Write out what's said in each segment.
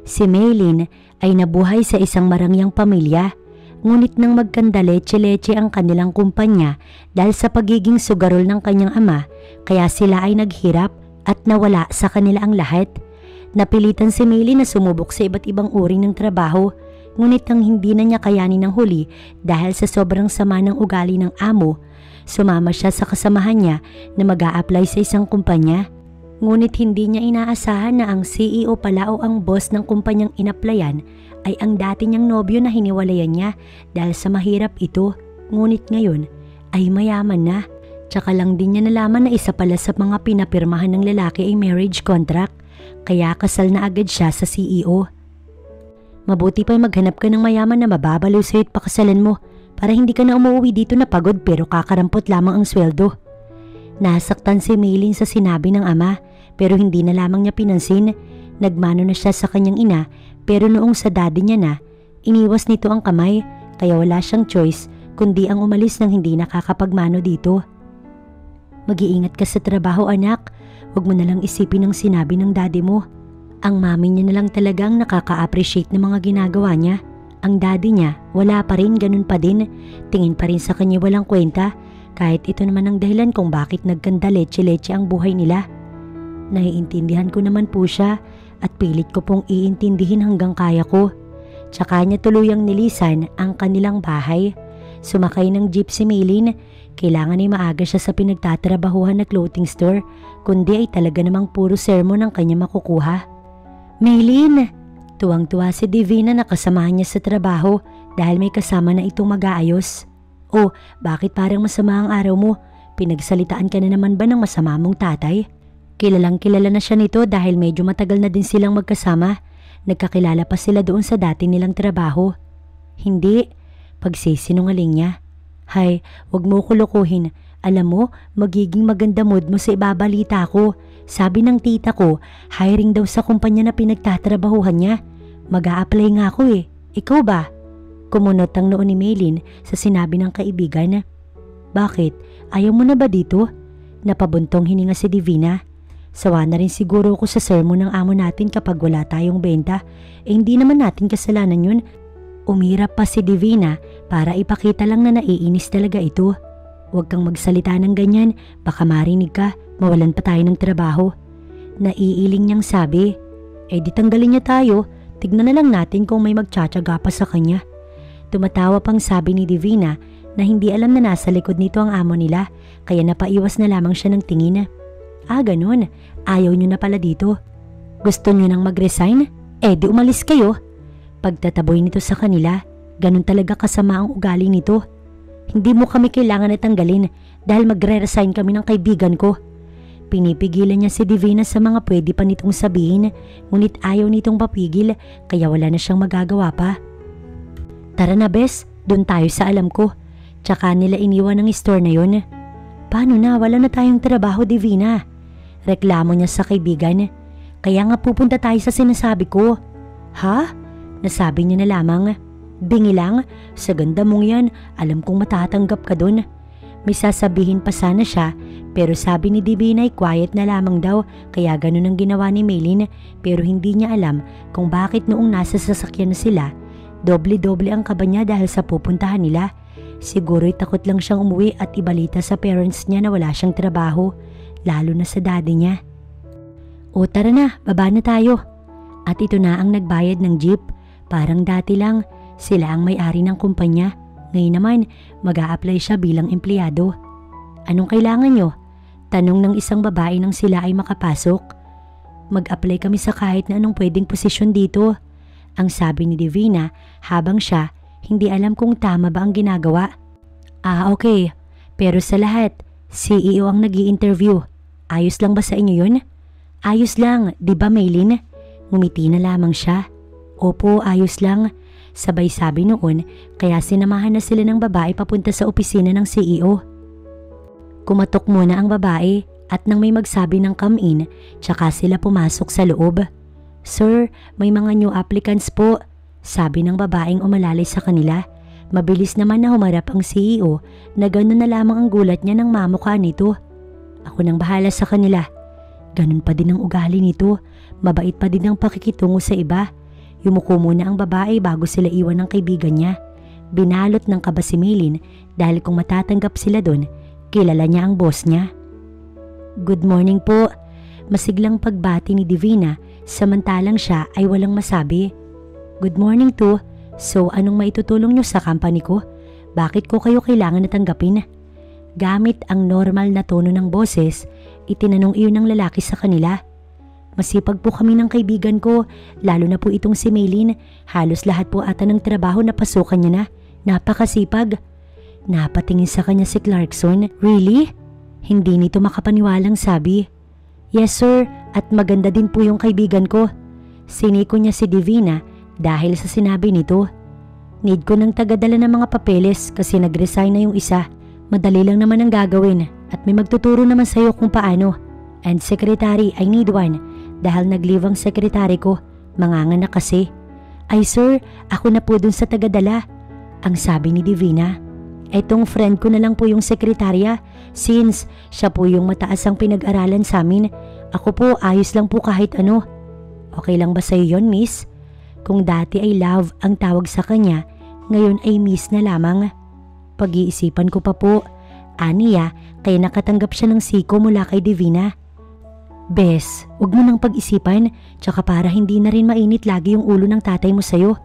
Si Maylin ay nabuhay sa isang marangyang pamilya, ngunit nang magkandaleche-leche ang kanilang kumpanya dahil sa pagiging sugarol ng kanyang ama, kaya sila ay naghirap at nawala sa kanila ang lahat. Napilitan si Maylin na sumubok sa iba't ibang uri ng trabaho, ngunit nang hindi na niya kayanin ng huli dahil sa sobrang sama ng ugali ng amo, sumama siya sa kasamahan niya na mag-a-apply sa isang kumpanya. Ngunit hindi niya inaasahan na ang CEO pala o ang boss ng kumpanyang inaplayan ay ang dati niyang nobyo na hiniwalayan niya dahil sa mahirap ito, ngunit ngayon ay mayaman na. Tsaka lang din niya nalaman na isa pala sa mga pinapirmahan ng lalaki ay marriage contract, kaya kasal na agad siya sa CEO. Mabuti pa maghanap ka ng mayaman na mababaliw sa'yo at pakasalan mo para hindi ka na umuwi dito na pagod pero kakarampot lamang ang sweldo. Nasaktan si Maylin sa sinabi ng ama pero hindi na lamang niya pinansin. Nagmano na siya sa kanyang ina pero noong sa daddy niya na, iniwas nito ang kamay kaya wala siyang choice kundi ang umalis nang hindi nakakapagmano dito. Mag-iingat ka sa trabaho anak, huwag mo nalang isipin ang sinabi ng daddy mo. Ang mami niya na lang talagang nakaka-appreciate ng mga ginagawa niya. Ang daddy niya wala pa rin, ganun pa din, tingin pa rin sa kanya walang kwenta. Kahit ito naman ang dahilan kung bakit nagkanda leche-leche ang buhay nila. Naiintindihan ko naman po siya at pilit ko pong iintindihin hanggang kaya ko. Tsaka niya tuluyang nilisan ang kanilang bahay. Sumakay ng jeep si Maylin. Kailangan ay maaga siya sa pinagtatrabahuhan na clothing store, kundi ay talaga namang puro sermon ang kanya makukuha. Maylin! Tuwang-tuwa si Divina na kasamahan niya sa trabaho dahil may kasama na itong mag-aayos. Oh, bakit parang masama ang araw mo? Pinagsalitaan ka na naman ba ng masama mong tatay? Kilalang kilala na siya nito dahil medyo matagal na din silang magkasama. Nagkakilala pa sila doon sa dati nilang trabaho. Hindi, pagsisinungaling niya. Hay, wag mo ko lokohin. Alam mo, magiging maganda mood mo sa ibabalita ko. Sabi ng tita ko, hiring daw sa kumpanya na pinagtatrabahuhan niya. Mag-a-apply nga ako eh. Ikaw ba? Kumunot ang noon ni Maylin sa sinabi ng kaibigan. Bakit? Ayaw mo na ba dito? Napabuntong hininga si Divina. Sawa na rin siguro ko sa sermon ng amo natin kapag wala tayong benta. Hindi naman natin kasalanan yun. Umirap pa si Divina para ipakita lang na naiinis talaga ito. Huwag kang magsalita ng ganyan, baka marinig ka, mawalan pa tayo ng trabaho. Naiiling niyang sabi. Di tanggalin niya tayo, tignan na lang natin kung may magtsatsaga pa sa kanya. Tumatawa pang sabi ni Divina na hindi alam na nasa likod nito ang amo nila kaya napaiwas na lamang siya ng tingin. Ganun. Ayaw niyo na pala dito. Gusto niyo nang mag-resign? Di umalis kayo. Pagtataboy nito sa kanila, ganun talaga kasama ang ugali nito. Hindi mo kami kailangan na tanggalin dahil magre-resign kami ng kaibigan ko. Pinipigilan niya si Divina sa mga pwede pa nitong sabihin, ngunit ayaw nitong papigil kaya wala na siyang magagawa pa. Tara na bes, dun tayo sa alam ko. Tsaka nila iniwan ng store na yun. Paano na? Wala na tayong trabaho, Divina. Reklamo niya sa kaibigan. Kaya nga pupunta tayo sa sinasabi ko. Ha? Nasabi niya na lamang. Bingi lang, sa ganda mong yan, alam kong matatanggap ka dun. May sasabihin pa sana siya, pero sabi ni Divina ay quiet na lamang daw, kaya ganun ang ginawa ni Maylin, pero hindi niya alam kung bakit noong nasa sasakyan na sila, doble-doble ang kaba niya dahil sa pupuntahan nila. Siguro'y takot lang siyang umuwi at ibalita sa parents niya na wala siyang trabaho, lalo na sa daddy niya. O tara na, baba na tayo. At ito na ang nagbayad ng jeep. Parang dati lang, sila ang may-ari ng kumpanya. Ngayon naman, mag-a-apply siya bilang empleyado. Anong kailangan nyo? Tanong ng isang babae nang sila ay makapasok. Mag-apply kami sa kahit na anong pwedeng posisyon dito. Ang sabi ni Divina habang siya hindi alam kung tama ba ang ginagawa. Okay. Pero sa lahat, CEO ang nag-i-interview. Ayos lang ba sa inyo yun? Ayos lang, di ba Maylin? Ngumiti na lamang siya. Opo, ayos lang. Sabay sabi noon, kaya sinamahan na sila ng babae papunta sa opisina ng CEO. Kumatok muna ang babae at nang may magsabi ng come in, tsaka sila pumasok sa loob. Sir, may mga new applicants po, sabi ng babaeng umalalay sa kanila. Mabilis naman na humarap ang CEO na gano'n na lamang ang gulat niya ng mamukha nito. Ako nang bahala sa kanila. Ganun pa din ang ugali nito, mabait pa din ang pakikitungo sa iba. Yumuko muna ang babae bago sila iwan ng kaibigan niya. Binalot ng kaba si Maylin dahil kung matatanggap sila doon, kilala niya ang boss niya. Good morning po. Masiglang pagbati ni Divina samantalang siya ay walang masabi. Good morning to. So anong maitutulong niyo sa company ko? Bakit ko kayo kailangan na tanggapin? Gamit ang normal na tono ng boses, itinanong iyon ng lalaki sa kanila. Masipag po kami ng kaibigan ko, lalo na po itong si Maylin. Halos lahat po ata ng trabaho na pasukan niya na. Napakasipag. Napatingin sa kanya si Clarkson. Really? Hindi nito makapaniwalang sabi. Yes sir, at maganda din po yung kaibigan ko. Siniko niya si Divina dahil sa sinabi nito. Need ko ng tagadala ng mga papeles kasi nag-resign na yung isa. Madali lang naman ang gagawin at may magtuturo naman sa'yo kung paano. And secretary, I need one. Dahil nag-leave ang sekretary ko, manganganak kasi. Ay sir, ako na po dun sa tagadala. Ang sabi ni Divina. Etong friend ko na lang po yung sekretarya since siya po yung mataas ang pinag-aralan sa amin. Ako po ayos lang po kahit ano. Okay lang ba sa'yo yon, miss? Kung dati ay love ang tawag sa kanya, ngayon ay miss na lamang. Pag-iisipan ko pa po. Aniya, kaya nakatanggap siya ng siko mula kay Divina. Bes, huwag mo nang pag-isipan, tsaka para hindi na rin mainit lagi yung ulo ng tatay mo sa'yo.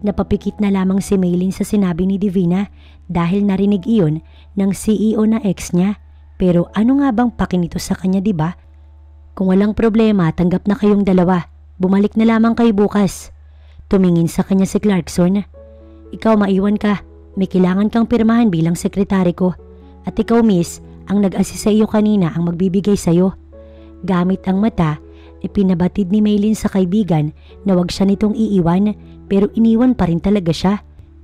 Napapikit na lamang si Maylin sa sinabi ni Divina dahil narinig iyon ng CEO na ex niya. Pero ano nga bang paki nito sa kanya, diba? Kung walang problema, tanggap na kayong dalawa. Bumalik na lamang kayo bukas. Tumingin sa kanya si Clarkson. Ikaw maiwan ka. May kailangan kang pirmahan bilang sekretary ko. At ikaw miss, ang nag-assist sa iyo kanina ang magbibigay sa iyo. Gamit ang mata, ipinabatid ni Maylin sa kaibigan na wag siya nitong iiwan pero iniwan pa rin talaga siya.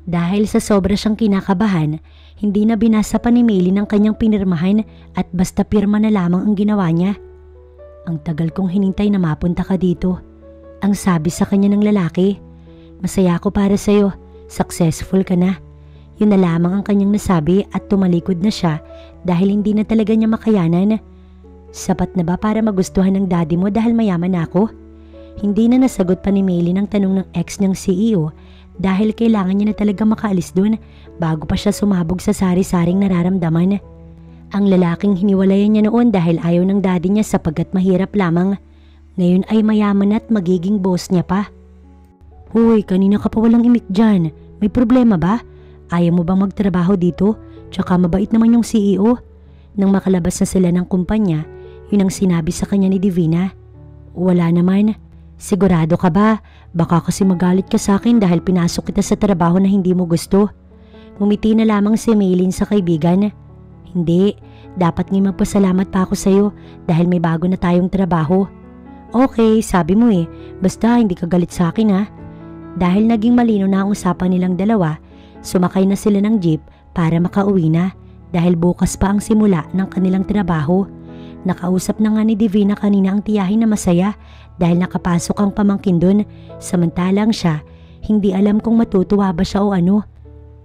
Dahil sa sobra siyang kinakabahan, hindi na binasa pa ni Maylin ang kanyang pinirmahan at basta pirma na lamang ang ginawa niya. Ang tagal kong hinintay na mapunta ka dito. Ang sabi sa kanya ng lalaki. Masaya ako para sa'yo, successful ka na. Yun na lamang ang kanyang nasabi at tumalikod na siya dahil hindi na talaga niya makayanan. Sapat na ba para magustuhan ng daddy mo dahil mayaman na ako? Hindi na nasagot pa ni Maylin ang tanong ng ex niyang CEO dahil kailangan niya na talaga makaalis dun bago pa siya sumabog sa sari-saring nararamdaman. Ang lalaking hiniwalayan niya noon dahil ayaw ng daddy niya sapagkat mahirap lamang. Ngayon ay mayaman at magiging boss niya pa. Hoy, kanina ka pa walang imik dyan. May problema ba? Ayaw mo bang magtrabaho dito? Tsaka mabait naman yung CEO. Nang makalabas na sila ng kumpanya, yun ang sinabi sa kanya ni Divina. Wala naman. Sigurado ka ba? Baka kasi magalit ka sa akin dahil pinasok kita sa trabaho na hindi mo gusto. Ngumiti na lamang si Maylin sa kaibigan. Hindi, dapat nga magpasalamat pa ako sa'yo dahil may bago na tayong trabaho. Okay, sabi mo eh, basta hindi ka galit sa akin ha. Dahil naging malino na ang usapan nilang dalawa, sumakay na sila ng jeep para makauwi na dahil bukas pa ang simula ng kanilang trabaho. Nakausap na nga ni Divina kanina ang tiyahin na masaya dahil nakapasok ang pamangkin dun, samantalang siya, hindi alam kung matutuwa ba siya o ano.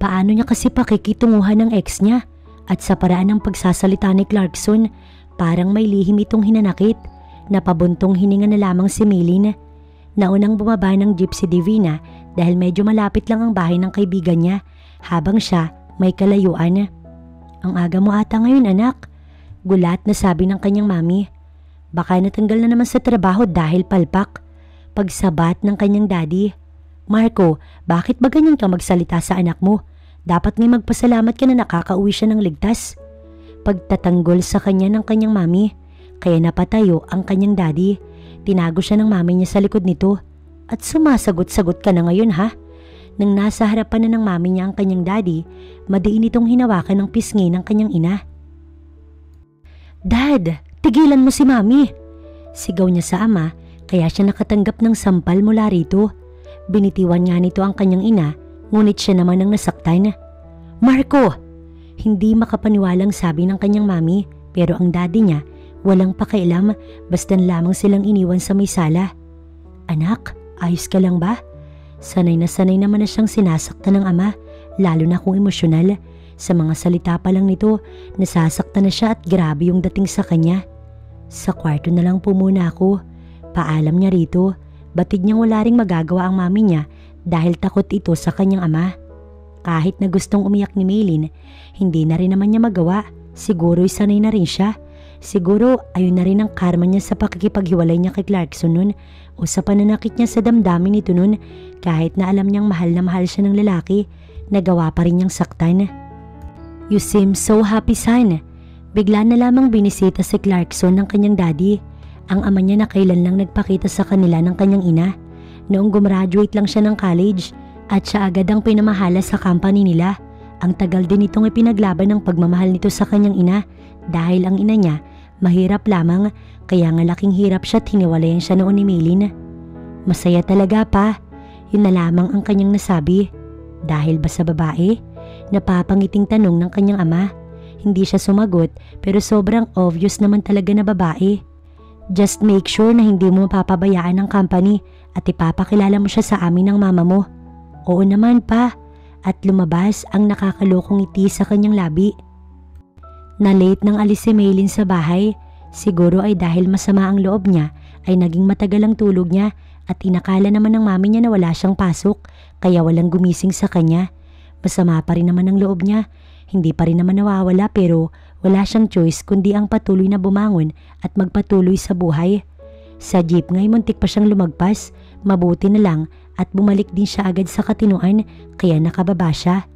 Paano niya kasi pakikitunguhan ng ex niya? At sa paraan ng pagsasalita ni Clarkson, parang may lihim itong hinanakit. Napabuntong hininga na lamang si Maylin. Naunang bumaba ng jeep si Divina dahil medyo malapit lang ang bahay ng kaibigan niya habang siya may kalayuan. Ang aga mo ata ngayon anak. Gulat na sabi ng kanyang mami. Baka natanggal na naman sa trabaho dahil palpak. Pagsabat ng kanyang daddy. Marco, bakit ba ganyan ka magsalita sa anak mo? Dapat ngay magpasalamat ka na nakakauwi siya ng ligtas. Pagtatanggol sa kanya ng kanyang mami, kaya napatayo ang kanyang daddy. Tinago siya ng mami niya sa likod nito. At sumasagot-sagot ka na ngayon ha? Nang nasa harapan na ng mami niya ang kanyang daddy, madiin itong hinawakan ng pisngi ng kanyang ina. Dad, tigilan mo si mami! Sigaw niya sa ama, kaya siya nakatanggap ng sampal mula rito. Binitiwan nga nito ang kanyang ina, ngunit siya naman ang nasaktan. Marco! Hindi makapaniwalang sabi ng kanyang mami, pero ang daddy niya walang pakialam, bastan lamang silang iniwan sa may sala. Anak, ayos ka lang ba? Sanay naman na siyang sinasaktan ng ama, lalo na kung emosyonal. Sa mga salita pa lang nito, nasasaktan na siya at grabe yung dating sa kanya. Sa kwarto na lang po muna ako. Paalam niya rito, batid niyang wala ring magagawa ang mami niya dahil takot ito sa kanyang ama. Kahit na gustong umiyak ni Maylin, hindi na rin naman niya magawa. Siguro'y sanay na rin siya. Siguro ayun na rin ang karma niya sa pakikipaghiwalay niya kay Clarkson nun o sa pananakit niya sa damdamin nito nun. Kahit na alam niyang mahal na mahal siya ng lalaki, nagawa pa rin niyang saktan. "You seem so happy, son." Bigla na lamang binisita si Clarkson ng kanyang daddy. Ang ama niya na kailan lang nagpakita sa kanila ng kanyang ina. Noong gumraduate lang siya ng college at siya agad ang pinamahala sa company nila. Ang tagal din itong ipinaglaban ng pagmamahal nito sa kanyang ina dahil ang ina niya mahirap lamang, kaya nga laking hirap siya at hiniwalayan siya noon ni Maylin. "Masaya talaga pa." Yun na lamang ang kanyang nasabi. Dahil ba sa babae? Napapangiting tanong ng kanyang ama. Hindi siya sumagot pero sobrang obvious naman talaga na babae. "Just make sure na hindi mo mapapabayaan ang company at ipapakilala mo siya sa amin ng mama mo." "Oo naman pa." At lumabas ang nakakalokong ngiti sa kanyang labi. Na late nang alis si Maylin sa bahay. Siguro ay dahil masama ang loob niya ay naging matagal ang tulog niya at inakala naman ng mami niya na wala siyang pasok kaya walang gumising sa kanya. Masama pa rin naman ang loob niya. Hindi pa rin naman nawawala pero wala siyang choice kundi ang patuloy na bumangon at magpatuloy sa buhay. Sa jeep nga'y muntik pa siyang lumagpas. Mabuti na lang at bumalik din siya agad sa katinuan kaya nakababa siya.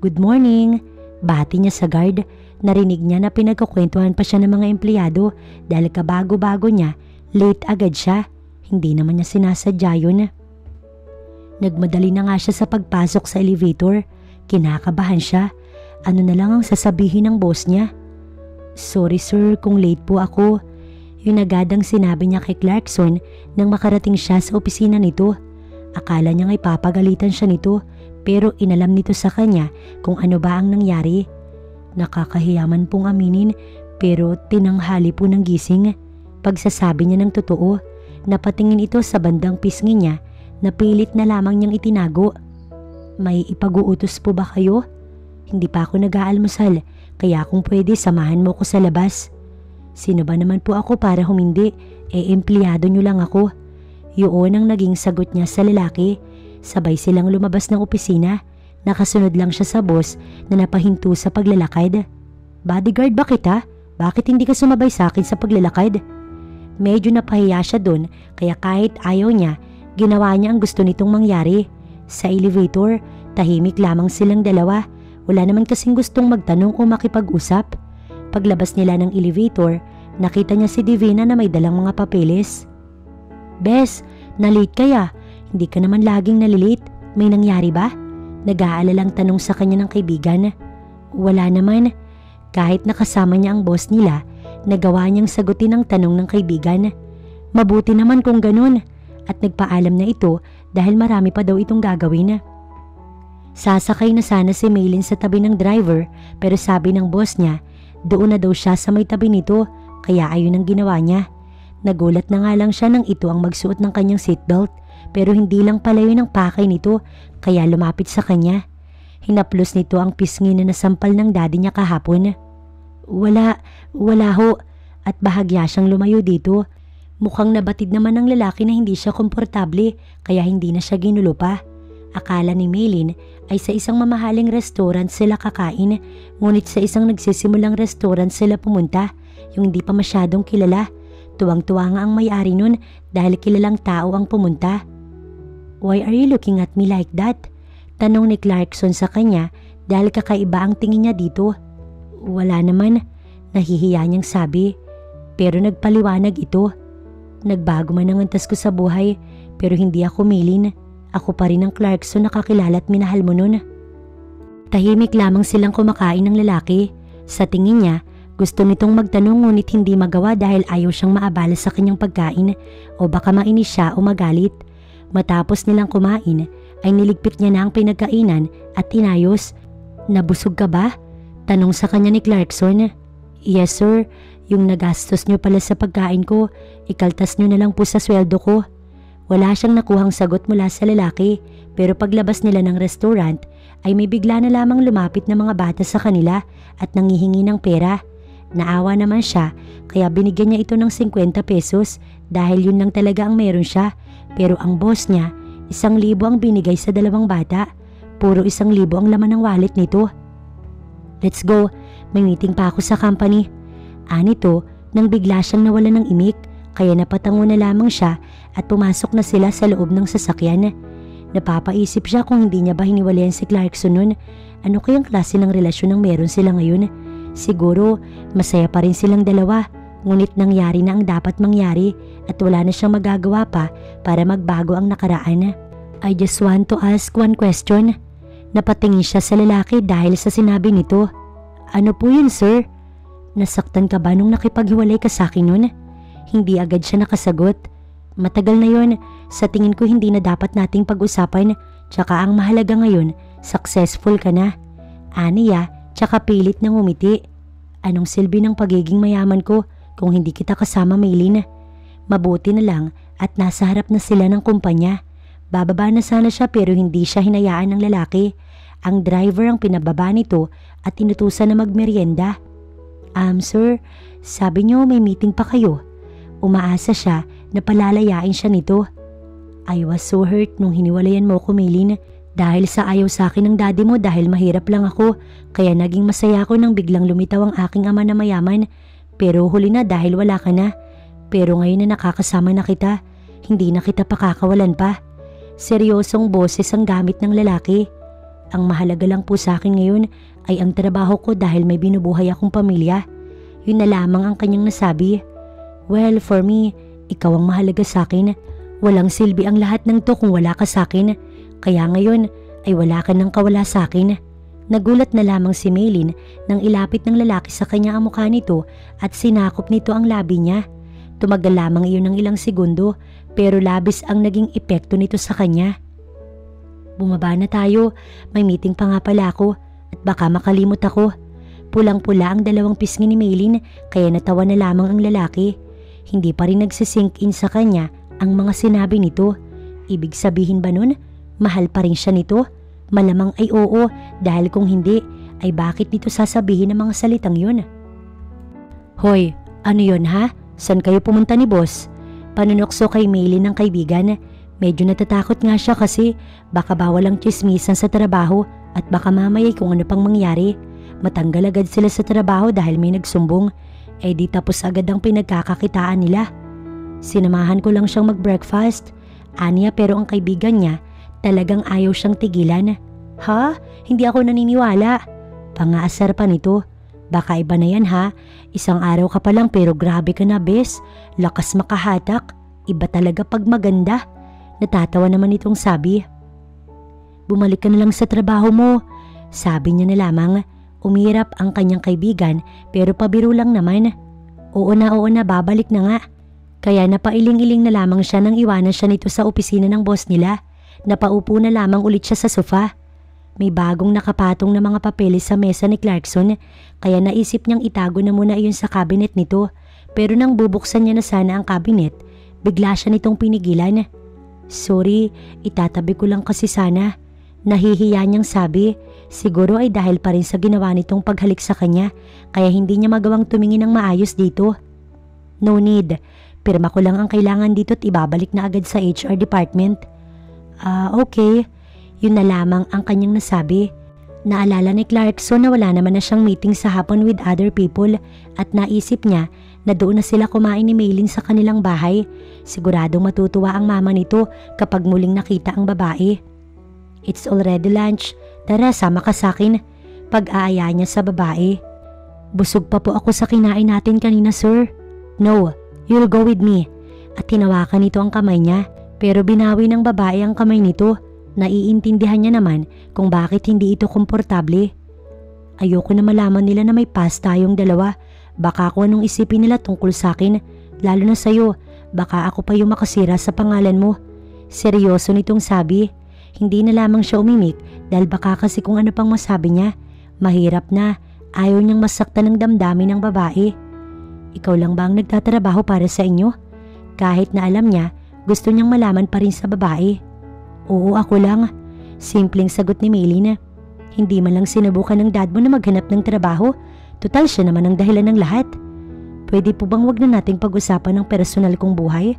"Good morning." Bati niya sa guard. Narinig niya na pinagkukwentuhan pa siya ng mga empleyado dahil kabago-bago niya, late agad siya. Hindi naman niya sinasadya yun. Nagmadali na nga siya sa pagpasok sa elevator. Kinakabahan siya. Ano na lang ang sasabihin ng boss niya? "Sorry sir kung late po ako." Yun agad ang sinabi niya kay Clarkson nang makarating siya sa opisina nito. Akala niya nga'y papagalitan siya nito pero inalam nito sa kanya kung ano ba ang nangyari. Nakakahiyaman pong aminin pero tinanghali po ng gising. Pagsasabi niya ng totoo, napatingin ito sa bandang pisngi niya na pilit na lamang niyang itinago. "May ipag-uutos po ba kayo?" "Hindi pa ako nag-aalmusal kaya kung pwede samahan mo ko sa labas." "Sino ba naman po ako para humindi? Empleyado niyo lang ako." Yun ang naging sagot niya sa lalaki. Sabay silang lumabas ng opisina. Nakasunod lang siya sa boss na napahinto sa paglalakad. "Bodyguard ba kita? Bakit hindi ka sumabay sa akin sa paglalakad?" Medyo napahiya siya dun kaya kahit ayaw niya, ginawa niya ang gusto nitong mangyari. Sa elevator, tahimik lamang silang dalawa. Wala naman kasing gustong magtanong o makipag-usap. Paglabas nila ng elevator, nakita niya si Divina na may dalang mga papeles. "Bes, na-late kaya? Hindi ka naman laging nalilate. May nangyari ba?" Nag-aalalang tanong sa kanya ng kaibigan. "Wala naman." Kahit nakasama niya ang boss nila, nagawa niyang sagutin ang tanong ng kaibigan. Mabuti naman kung ganun. At nagpaalam na ito dahil marami pa daw itong gagawin. Sasakay na sana si Maylin sa tabi ng driver pero sabi ng boss niya, doon na daw siya sa may tabi nito kaya ayun ang ginawa niya. Nagulat na nga lang siya nang ito ang magsuot ng kanyang seatbelt pero hindi lang pala yun ang pakay nito kaya lumapit sa kanya. Hinaplos nito ang pisngi na nasampal ng daddy niya kahapon. Wala ho. At bahagya siyang lumayo dito. Mukhang nabatid naman ng lalaki na hindi siya komportable kaya hindi na siya ginulo pa. Akala ni Maylin ay sa isang mamahaling restaurant sila kakain ngunit sa isang nagsisimulang restaurant sila pumunta yung hindi pa masyadong kilala. Tuwang-tuwa nga ang may-ari nun dahil kilalang tao ang pumunta. "Why are you looking at me like that?" Tanong ni Clarkson sa kanya dahil kakaiba ang tingin niya dito. "Wala naman," nahihiya niyang sabi. Pero nagpaliwanag ito. "Nagbago man ang antas ko sa buhay pero hindi ako Maylin. Ako pa rin ang Clarkson na kakilala at minahal mo nun." Tahimik lamang silang kumakain ng lalaki. Sa tingin niya, gusto nitong magtanong ngunit hindi magawa dahil ayaw siyang maabala sa kanyang pagkain o baka mainis siya o magalit. Matapos nilang kumain ay niligpit niya na ang pinagkainan at inayos. "Nabusog ka ba?" Tanong sa kanya ni Clarkson. "Yes sir, yung nagastos niyo pala sa pagkain ko, ikaltas niyo na lang po sa sweldo ko." Wala siyang nakuhang sagot mula sa lalaki pero paglabas nila ng restaurant ay may bigla na lamang lumapit na mga bata sa kanila at nangihingi ng pera. Naawa naman siya kaya binigyan niya ito ng 50 pesos dahil yun lang talaga ang meron siya. Pero ang boss niya, 1,000 ang binigay sa 2 bata. Puro 1,000 ang laman ng wallet nito. Let's go, may meeting pa ako sa company. Anito nang bigla siyang nawala ng imik, kaya napatango na lamang siya at pumasok na sila sa loob ng sasakyan. Napapaisip siya kung hindi niya ba hiniwalayan si Clarkson nun. Ano kayang klase ng relasyon ang meron sila ngayon? Siguro masaya pa rin silang dalawa, ngunit nangyari na ang dapat mangyari at wala na siyang magagawa pa para magbago ang nakaraan. I just want to ask one question. Napatingin siya sa lalaki dahil sa sinabi nito. Ano po yun, sir? Nasaktan ka ba nung nakipaghiwalay ka sa akin nun? Hindi agad siya nakasagot. Matagal na yun, sa tingin ko hindi na dapat nating pag-usapan, tsaka ang mahalaga ngayon, successful ka na. Aniya, tsaka pilit na ngumiti. Anong silbi ng pagiging mayaman ko kung hindi kita kasama, Maylin? Mabuti na lang at nasa harap na sila ng kumpanya. Bababa na sana siya pero hindi siya hinayaan ng lalaki. Ang driver ang pinababa nito at inutusan na magmerienda. Sir, sabi niyo may meeting pa kayo. Umaasa siya na palalayain siya nito. I was so hurt nung hiniwalayan mo ko, Maylin, dahil sa ayaw sa akin ng daddy mo dahil mahirap lang ako, kaya naging masaya ako nang biglang lumitaw ang aking ama na mayaman. Pero huli na dahil wala ka na. Pero ngayon na nakakasama na kita, hindi na kita pakakawalan pa. Seryosong boses ang gamit ng lalaki. Ang mahalaga lang po sa akin ngayon ay ang trabaho ko dahil may binubuhay akong pamilya. Yun na lamang ang kanyang nasabi. Well, for me, ikaw ang mahalaga sa akin. Walang silbi ang lahat ng to kung wala ka sa akin. Kaya ngayon ay wala ka nang kawala sa akin. Nagulat na lamang si Maylin nang ilapit ng lalaki sa kanya ang mukha nito at sinakop nito ang labi niya. Tumagal lamang iyon ng ilang segundo pero labis ang naging epekto nito sa kanya. Bumaba na tayo, may meeting pa nga pala ako at baka makalimot ako. Pulang-pula ang 2 pisngi ni Maylin kaya natawa na lamang ang lalaki. Hindi pa rin nagsisink in sa kanya ang mga sinabi nito. Ibig sabihin ba nun, mahal pa rin siya nito? Malamang ay oo dahil kung hindi ay bakit nito sasabihin ang mga salitang yun? Hoy, ano yun ha? San kayo pumunta ni boss? Panunokso kay Maylin ng kaibigan. Medyo natatakot nga siya kasi baka bawal ang chismisan sa trabaho at baka mamaya kung ano pang mangyari. Matanggal agad sila sa trabaho dahil may nagsumbong. Di tapos agad ang pinagkakakitaan nila. Sinamahan ko lang siyang mag-breakfast. Aniya pero ang kaibigan niya talagang ayaw siyang tigilan. Ha? Hindi ako naniniwala. Pangaasar pa nito. Baka iba na yan ha. 1 araw ka pa lang pero grabe ka na bes. Lakas makahatak. Iba talaga pag maganda. Natatawa naman itong sabi. Bumalik ka na lang sa trabaho mo. Sabi niya na lamang. Umirap ang kanyang kaibigan pero pabiro lang naman. Oo na babalik na nga. Kaya napailing-iling na lamang siya nang iwanan siya nito sa opisina ng boss nila. Napaupo na lamang ulit siya sa sofa. May bagong nakapatong na mga papeles sa mesa ni Clarkson kaya naisip niyang itago na muna iyon sa cabinet nito. Pero nang bubuksan niya na sana ang cabinet, bigla siya nitong pinigilan. Sorry, itatabi ko lang kasi sana. Nahihiya niyang sabi. Siguro ay dahil pa rin sa ginawa nitong paghalik sa kanya kaya hindi niya magawang tumingin ng maayos dito. No need. Pirma ko lang ang kailangan dito at ibabalik na agad sa HR department. Okay. Yun na lamang ang kanyang nasabi. Naalala ni Clarkson na wala naman na siyang meeting sa hapon with other people at naisip niya na doon na sila kumain ni Maylin sa kanilang bahay. Siguradong matutuwa ang mama nito kapag muling nakita ang babae. It's already lunch. Tara, sama ka sa akin. Pag-aaya niya sa babae. Busog pa po ako sa kinain natin kanina, sir. No, you'll go with me. At hinawakan nito ang kamay niya. Pero binawi ng babae ang kamay nito. Naiintindihan niya naman kung bakit hindi ito komportable. Ayoko na malaman nila na may past tayong dalawa. Baka kung anong isipin nila tungkol sa akin. Lalo na sa'yo. Baka ako pa yung makasira sa pangalan mo. Seryoso nitong sabi. Hindi na lamang siya umimik dahil baka kasi kung ano pang masabi niya. Mahirap na. Ayaw niyang masaktan ng damdamin ng babae. Ikaw lang ba ang nagtatrabaho para sa inyo? Kahit na alam niya, gusto niyang malaman pa rin sa babae. Oo, ako lang. Simpleng sagot ni Maylin. Hindi man lang sinubukan ng dad mo na maghanap ng trabaho. Tutal siya naman ang dahilan ng lahat. Pwede po bang wag na nating pag-usapan ng personal kong buhay?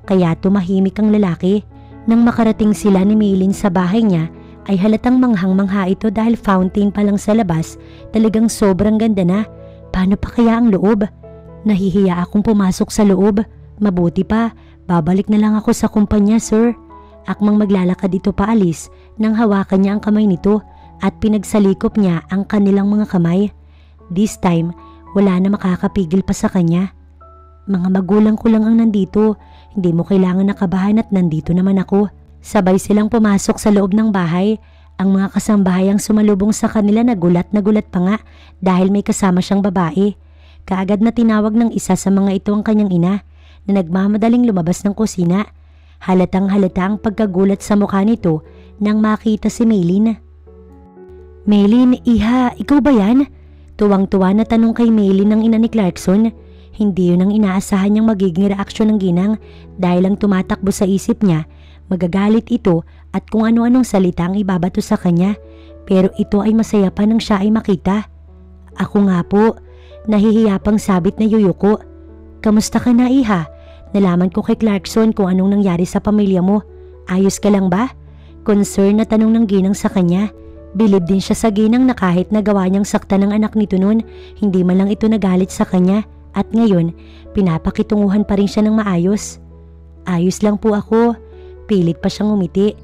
Kaya tumahimik ang lalaki. Nang makarating sila ni Maylin sa bahay niya, ay halatang manghang-mangha ito dahil fountain pa lang sa labas, talagang sobrang ganda na. Paano pa kaya ang loob? Nahihiya akong pumasok sa loob. Mabuti pa, babalik na lang ako sa kumpanya, sir. Akmang maglalakad ito paalis nang hawakan niya ang kamay nito at pinagsalikop niya ang kanilang mga kamay. This time, wala na makakapigil pa sa kanya. Mga magulang ko lang ang nandito, hindi mo kailangan nakabahan at nandito naman ako. Sabay silang pumasok sa loob ng bahay. Ang mga kasambahayang sumalubong sa kanila na gulat pa nga dahil may kasama siyang babae. Kaagad na tinawag ng isa sa mga ito ang kanyang ina na nagmamadaling lumabas ng kusina. Halatang halata ang pagkagulat sa mukha nito nang makita si Maylin. Maylin, iha, ikaw ba yan? Tuwang-tuwa na tanong kay Maylin ng ina ni Clarkson. Hindi yun ang inaasahan niyang magiging reaksyon ng ginang dahil ang tumatakbo sa isip niya, magagalit ito at kung ano-anong salita ang ibabato sa kanya. Pero ito ay masaya pa nang siya ay makita. Ako nga po, nahihiya pang sabit na yuyuko. Kamusta ka na, iha? Nalaman ko kay Clarkson kung anong nangyari sa pamilya mo. Ayos ka lang ba? Concern na tanong ng ginang sa kanya. Bilib din siya sa ginang na kahit nagawa niyang sakta ng anak nito noon, hindi man lang ito nagalit sa kanya. At ngayon, pinapakitunguhan pa rin siya ng maayos. Ayos lang po ako. Pilit pa siyang umiti.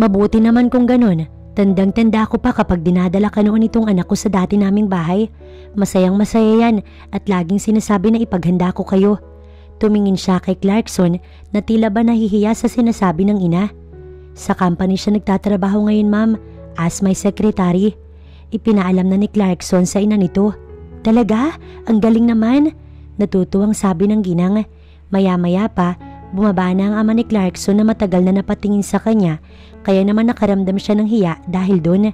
Mabuti naman kung ganun. Tandang-tanda ko pa kapag dinadala ka noon itong anak ko sa dati naming bahay. Masayang masaya yan at laging sinasabi na ipaghanda ko kayo. Tumingin siya kay Clarkson na tila ba nahihiya sa sinasabi ng ina. Sa company siya nagtatrabaho ngayon, ma'am, as my secretary. Ipinaalam na ni Clarkson sa ina nito. Talaga? Ang galing naman. Natutuwang sabi ng ginang. Maya-maya pa, bumaba na ang ama ni Clarkson na matagal na napatingin sa kanya, kaya naman nakaramdam siya ng hiya dahil doon.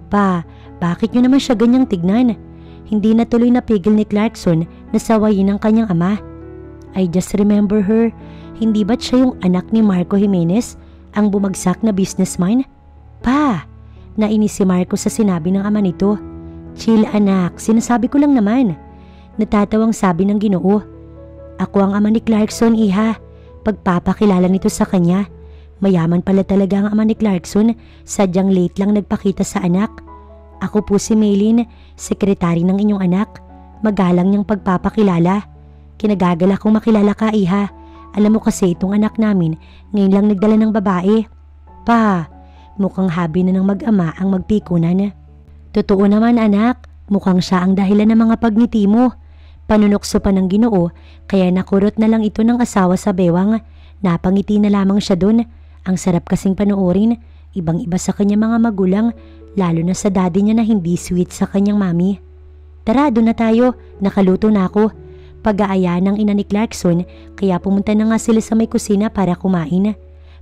Pa, bakit nyo naman siya ganyang tignan? Hindi na tuloy napigil ni Clarkson na sawayin ang kanyang ama. I just remember her. Hindi ba't siya yung anak ni Marco Jimenez, ang bumagsak na businessman? Pa, nainis si Marco sa sinabi ng ama nito. Chill anak, sinasabi ko lang naman. Natatawang sabi ng Ginoo. Ako ang ama ni Clarkson, iha. Pagpapakilala nito sa kanya. Mayaman pala talaga ang ama ni Clarkson, sadyang late lang nagpakita sa anak. Ako po si Maylin, sekretary ng inyong anak. Magalang niyang pagpapakilala. Kinagagala kong makilala ka, iha. Alam mo kasi itong anak namin, ngayon lang nagdala ng babae. Pa, mukhang habi na ng mag-ama ang magpikunan. Totoo naman anak, mukhang siya ang dahilan ng mga pagngiti mo. Panunokso pa ng Ginoo, kaya nakurot na lang ito ng asawa sa bewang. Napangiti na lamang siya dun. Ang sarap kasing panoorin, ibang-iba sa kanyang mga magulang, lalo na sa daddy niya na hindi sweet sa kanyang mami. Tara, doon na tayo, nakaluto na ako. Pag-aaya ng ina ni Clarkson, kaya pumunta na nga sila sa may kusina para kumain.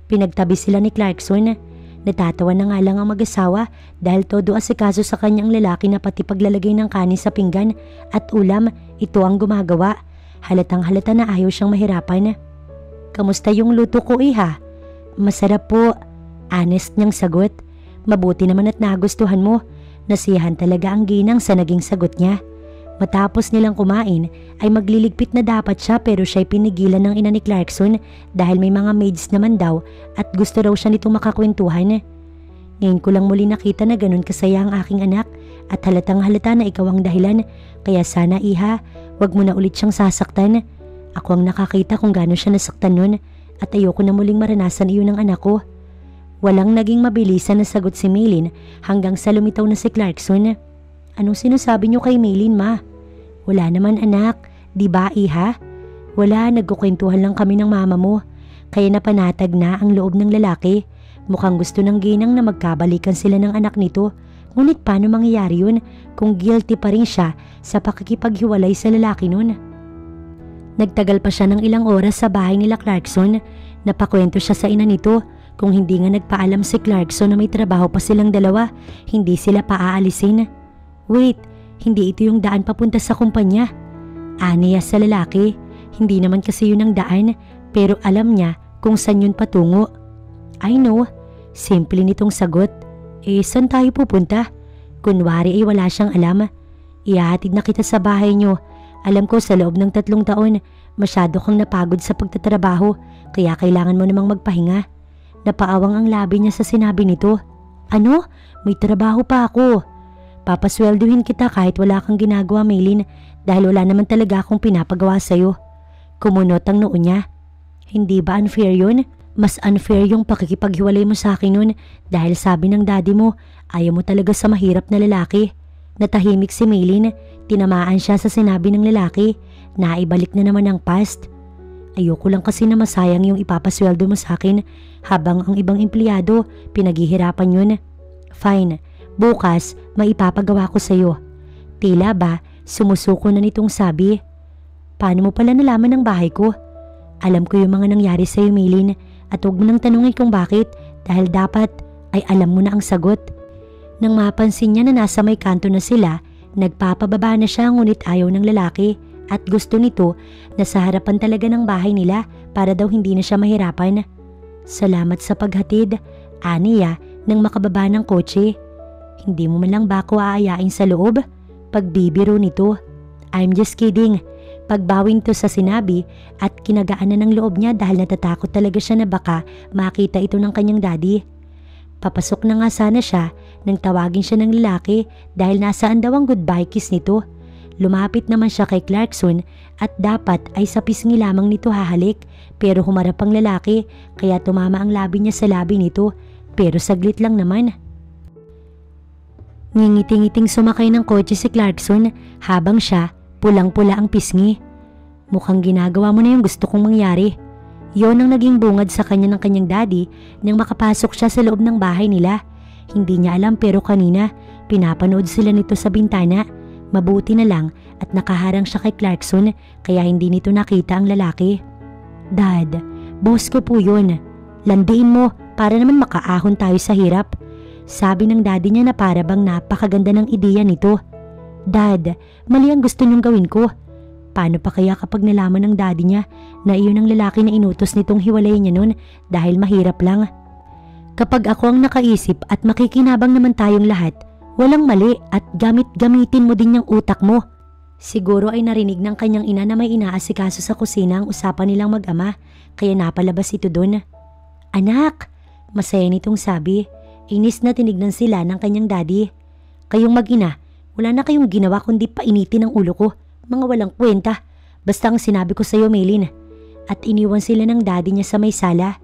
Pinagtabi sila ni Clarkson. Natatawa na nga lang ang mag-asawa dahil todo asikaso sa kanyang lalaki na pati paglalagay ng kanin sa pinggan at ulam, ito ang gumagawa. Halatang halata na ayaw siyang mahirapan. Kamusta yung luto ko, iha? Masarap po. Honest niyang sagot. Mabuti naman at nagustuhan mo. Nasiyahan talaga ang ginang sa naging sagot niya. Matapos nilang kumain ay magliligpit na dapat siya pero siya'y pinigilan ng ina ni Clarkson dahil may mga maids naman daw at gusto raw siya nitong makakwentuhan. Ngayon ko lang muli nakita na ganun kasaya ang aking anak at halatang halata na ikaw ang dahilan, kaya sana iha, wag mo na ulit siyang sasaktan. Ako ang nakakita kung gaano siya nasaktan nun at ayoko na muling maranasan iyon ng anak ko. Walang naging mabilisan na sagot si Maylin hanggang sa lumitaw na si Clarkson. Anong sinasabi niyo kay Maylin, ma? Wala naman anak, di ba iha? Wala, nagkukwentuhan lang kami ng mama mo. Kaya napanatag na ang loob ng lalaki. Mukhang gusto ng ginang na magkabalikan sila ng anak nito. Ngunit paano mangyayari yun kung guilty pa rin siya sa pakikipaghiwalay sa lalaki nun? Nagtagal pa siya ng ilang oras sa bahay nila Clarkson. Napakwento siya sa ina nito. Kung hindi nga nagpaalam si Clarkson na may trabaho pa silang dalawa, hindi sila paaalisin. Wait, hindi ito yung daan papunta sa kumpanya. Aniya sa lalaki, hindi naman kasi yun ang daan, pero alam niya kung saan yun patungo. I know, simple nitong sagot. Saan tayo pupunta? Kunwari ay wala siyang alam. Ihahatid na kita sa bahay niyo. Alam ko sa loob ng 3 taon, masyado kang napagod sa pagtatrabaho kaya kailangan mo namang magpahinga. Napaawang ang labi niya sa sinabi nito. Ano? May trabaho pa ako. Papasweldohin kita kahit wala kang ginagawa, Maylin, dahil wala naman talaga akong pinapagawa sa'yo. Kumunot ang noo niya. Hindi ba unfair yun? Mas unfair yung pakikipaghiwalay mo sa akin nun dahil sabi ng daddy mo, ayaw mo talaga sa mahirap na lalaki. Natahimik si Maylin, tinamaan siya sa sinabi ng lalaki. Naibalik na naman ang past. Ayoko lang kasi na masayang yung ipapasweldo mo sa akin habang ang ibang empleyado pinaghihirapan yun. Fine, bukas maipapagawa ko sa'yo. Tila ba sumusuko na nitong sabi. Paano mo pala nalaman ng bahay ko? Alam ko yung mga nangyari sa'yo, Maylin, at huwag mo nang tanungin kung bakit dahil dapat ay alam mo na ang sagot. Nang mapansin niya na nasa may kanto na sila, nagpapababa na siya ngunit ayaw ng lalaki at gusto nito na sa harapan talaga ng bahay nila para daw hindi na siya mahirapan. Salamat sa paghatid, aniya nang makababa ng kotse. Hindi mo man lang ba ako aayain sa loob? Pagbibiro nito. I'm just kidding. Pagbawing to sa sinabi at kinagaan na ng loob niya dahil natatakot talaga siya na baka makita ito ng kanyang daddy. Papasok na nga sana siya nang tawagin siya ng lalaki dahil nasaan daw ang goodbye kiss nito. Lumapit naman siya kay Clarkson at dapat ay sa pisngi lamang nito hahalik pero humarap ang lalaki kaya tumama ang labi niya sa labi nito pero saglit lang naman. Ngingiti-ngiting sumakay ng kotse si Clarkson habang siya pulang-pula ang pisngi. Mukhang ginagawa mo na yung gusto kong mangyari. Yon ang naging bungad sa kanya ng kanyang daddy nang makapasok siya sa loob ng bahay nila. Hindi niya alam pero kanina pinapanood sila nito sa bintana. Mabuti na lang at nakaharang siya kay Clarkson kaya hindi nito nakita ang lalaki. Dad, boss ko po yun. Landiin mo para naman makaahon tayo sa hirap. Sabi ng daddy niya na para bang napakaganda ng ideya nito. Dad, mali ang gusto niyong gawin ko. Paano pa kaya kapag nalaman ng daddy niya na iyon ang lalaki na inutos nitong hiwalayin niya nun dahil mahirap lang? Kapag ako ang nakaisip at makikinabang naman tayong lahat, walang mali at gamitin mo din yung utak mo. Siguro ay narinig ng kanyang ina na may inaasikaso sa kusina ang usapan nilang mag-ama kaya napalabas ito dun. Anak! Masaya nitong sabi. Inis na tinignan sila ng kanyang daddy. Kayong mag-ina, wala na kayong ginawa kundi painitin ang ulo ko. Mga walang kwenta. Basta ang sinabi ko sa'yo, Maylin. At iniwan sila ng daddy niya sa may sala.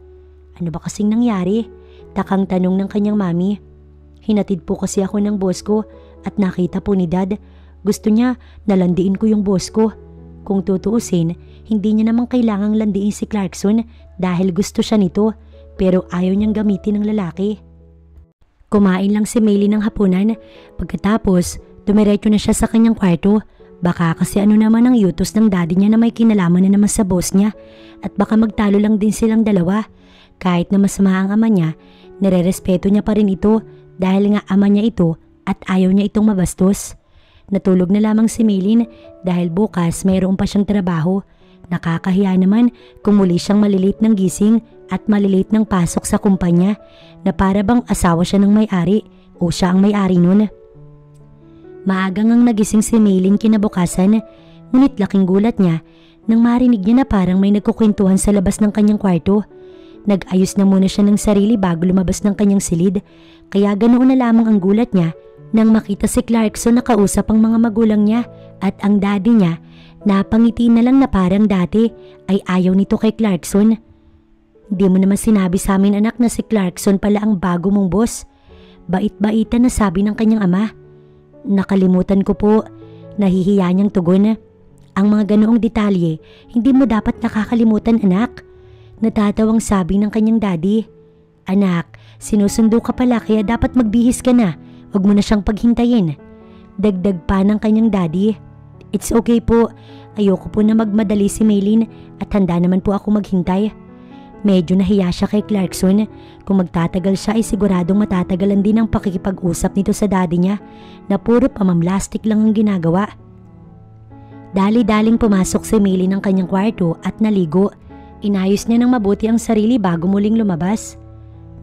Ano ba kasing nangyari? Takang tanong ng kanyang mami. Hinatid po kasi ako ng boss ko at nakita po ni dad. Gusto niya nalandiin ko yung boss ko. Kung tutuusin, hindi niya namang kailangang landiin si Clarkson dahil gusto siya nito pero ayaw niyang gamitin ng lalaki. Kumain lang si Maylin ng hapunan. Pagkatapos, dumiretso na siya sa kanyang kwarto. Baka kasi ano naman ang utos ng daddy niya na may kinalaman na naman sa boss niya at baka magtalo lang din silang dalawa. Kahit na masama ang ama niya, nirerespeto niya pa rin ito dahil nga ama niya ito at ayaw niya itong mabastos. Natulog na lamang si Maylin dahil bukas mayroon pa siyang trabaho. Nakakahiya naman kung muli siyang malilit ng gising at malilit ng pasok sa kumpanya na para bang asawa siya ng may-ari o siya ang may-ari nun. Maagang ang nagising si Maylin kinabukasan, ngunit laking gulat niya nang marinig niya na parang may nagkukwentuhan sa labas ng kanyang kwarto. Nag-ayos na muna siya ng sarili bago lumabas ng kanyang silid, kaya ganoon na lamang ang gulat niya nang makita si Clarkson na kausap ang mga magulang niya at ang daddy niya. Napangiti na lang na parang dati ay ayaw nito kay Clarkson. Di mo naman sinabi sa amin anak na si Clarkson pala ang bago mong boss. Bait-baitan na sabi ng kanyang ama. Nakalimutan ko po, nahihiya niyang tugon. Ang mga ganoong detalye, hindi mo dapat nakakalimutan anak. Natatawang sabi ng kanyang daddy. Anak, sinusundo ka pala kaya dapat magbihis ka na. Huwag mo na siyang paghintayin. Dagdag pa ng kanyang daddy. It's okay po, ayoko po na magmadali si Maylin at handa naman po ako maghintay. Medyo nahiya siya kay Clarkson. Kung magtatagal siya ay siguradong matatagalan din ang pakikipag-usap nito sa daddy niya na puro pamamlastik lang ang ginagawa. Dali-daling pumasok si Maylin ng kanyang kwarto at naligo. Inayos niya ng mabuti ang sarili bago muling lumabas.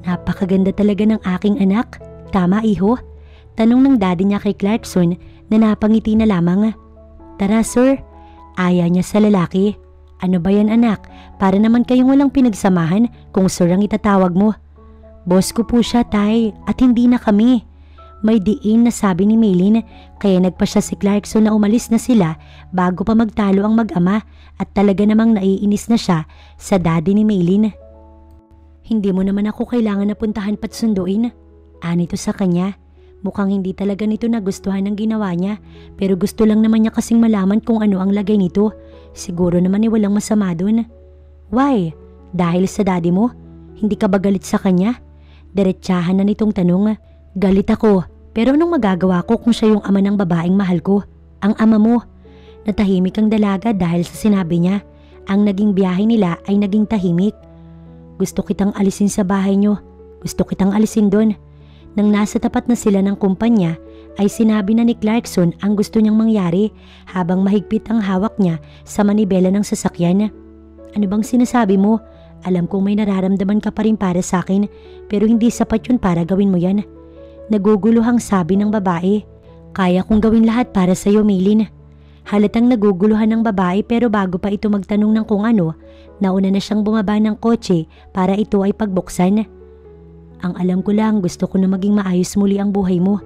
Napakaganda talaga ng aking anak. Tama iho? Tanong ng daddy niya kay Clarkson na napangiti na lamang. Tara sir, Aya niya sa lalaki. Ano ba yan anak? Para naman kayong walang pinagsamahan kung sir ang itatawag mo. Boss ko po siya tay at hindi na kami. May diin na sabi ni Maylin kaya nagpa siya si Clarkson na umalis na sila bago pa magtalo ang mag-ama at talaga namang naiinis na siya sa daddy ni Maylin. Hindi mo naman ako kailangan na puntahan pat sunduin. Anito sa kanya. Mukhang hindi talaga nito nagustuhan ang ginawa niya pero gusto lang naman niya kasing malaman kung ano ang lagay nito. Siguro naman walang masama dun. Why? Dahil sa daddy mo? Hindi ka ba galit sa kanya? Diretsahan na nitong tanong. Galit ako pero anong magagawa ko kung siya yung ama ng babaeng mahal ko? Ang ama mo. Natahimik ang dalaga dahil sa sinabi niya. Ang naging biyahe nila ay naging tahimik. Gusto kitang alisin sa bahay niyo. Gusto kitang alisin doon. Nang nasa tapat na sila ng kumpanya ay sinabi na ni Clarkson ang gusto niyang mangyari habang mahigpit ang hawak niya sa manibela ng sasakyan. Ano bang sinasabi mo? Alam kong may nararamdaman ka pa rin para sa akin pero hindi sapat yun para gawin mo yan. Naguguluhang sabi ng babae. Kaya kong gawin lahat para sa iyo, Maylin. Halatang naguguluhan ng babae pero bago pa ito magtanong ng kung ano, nauna na siyang bumaba ng kotse para ito ay pagbuksan. Ang alam ko lang gusto ko na maging maayos muli ang buhay mo.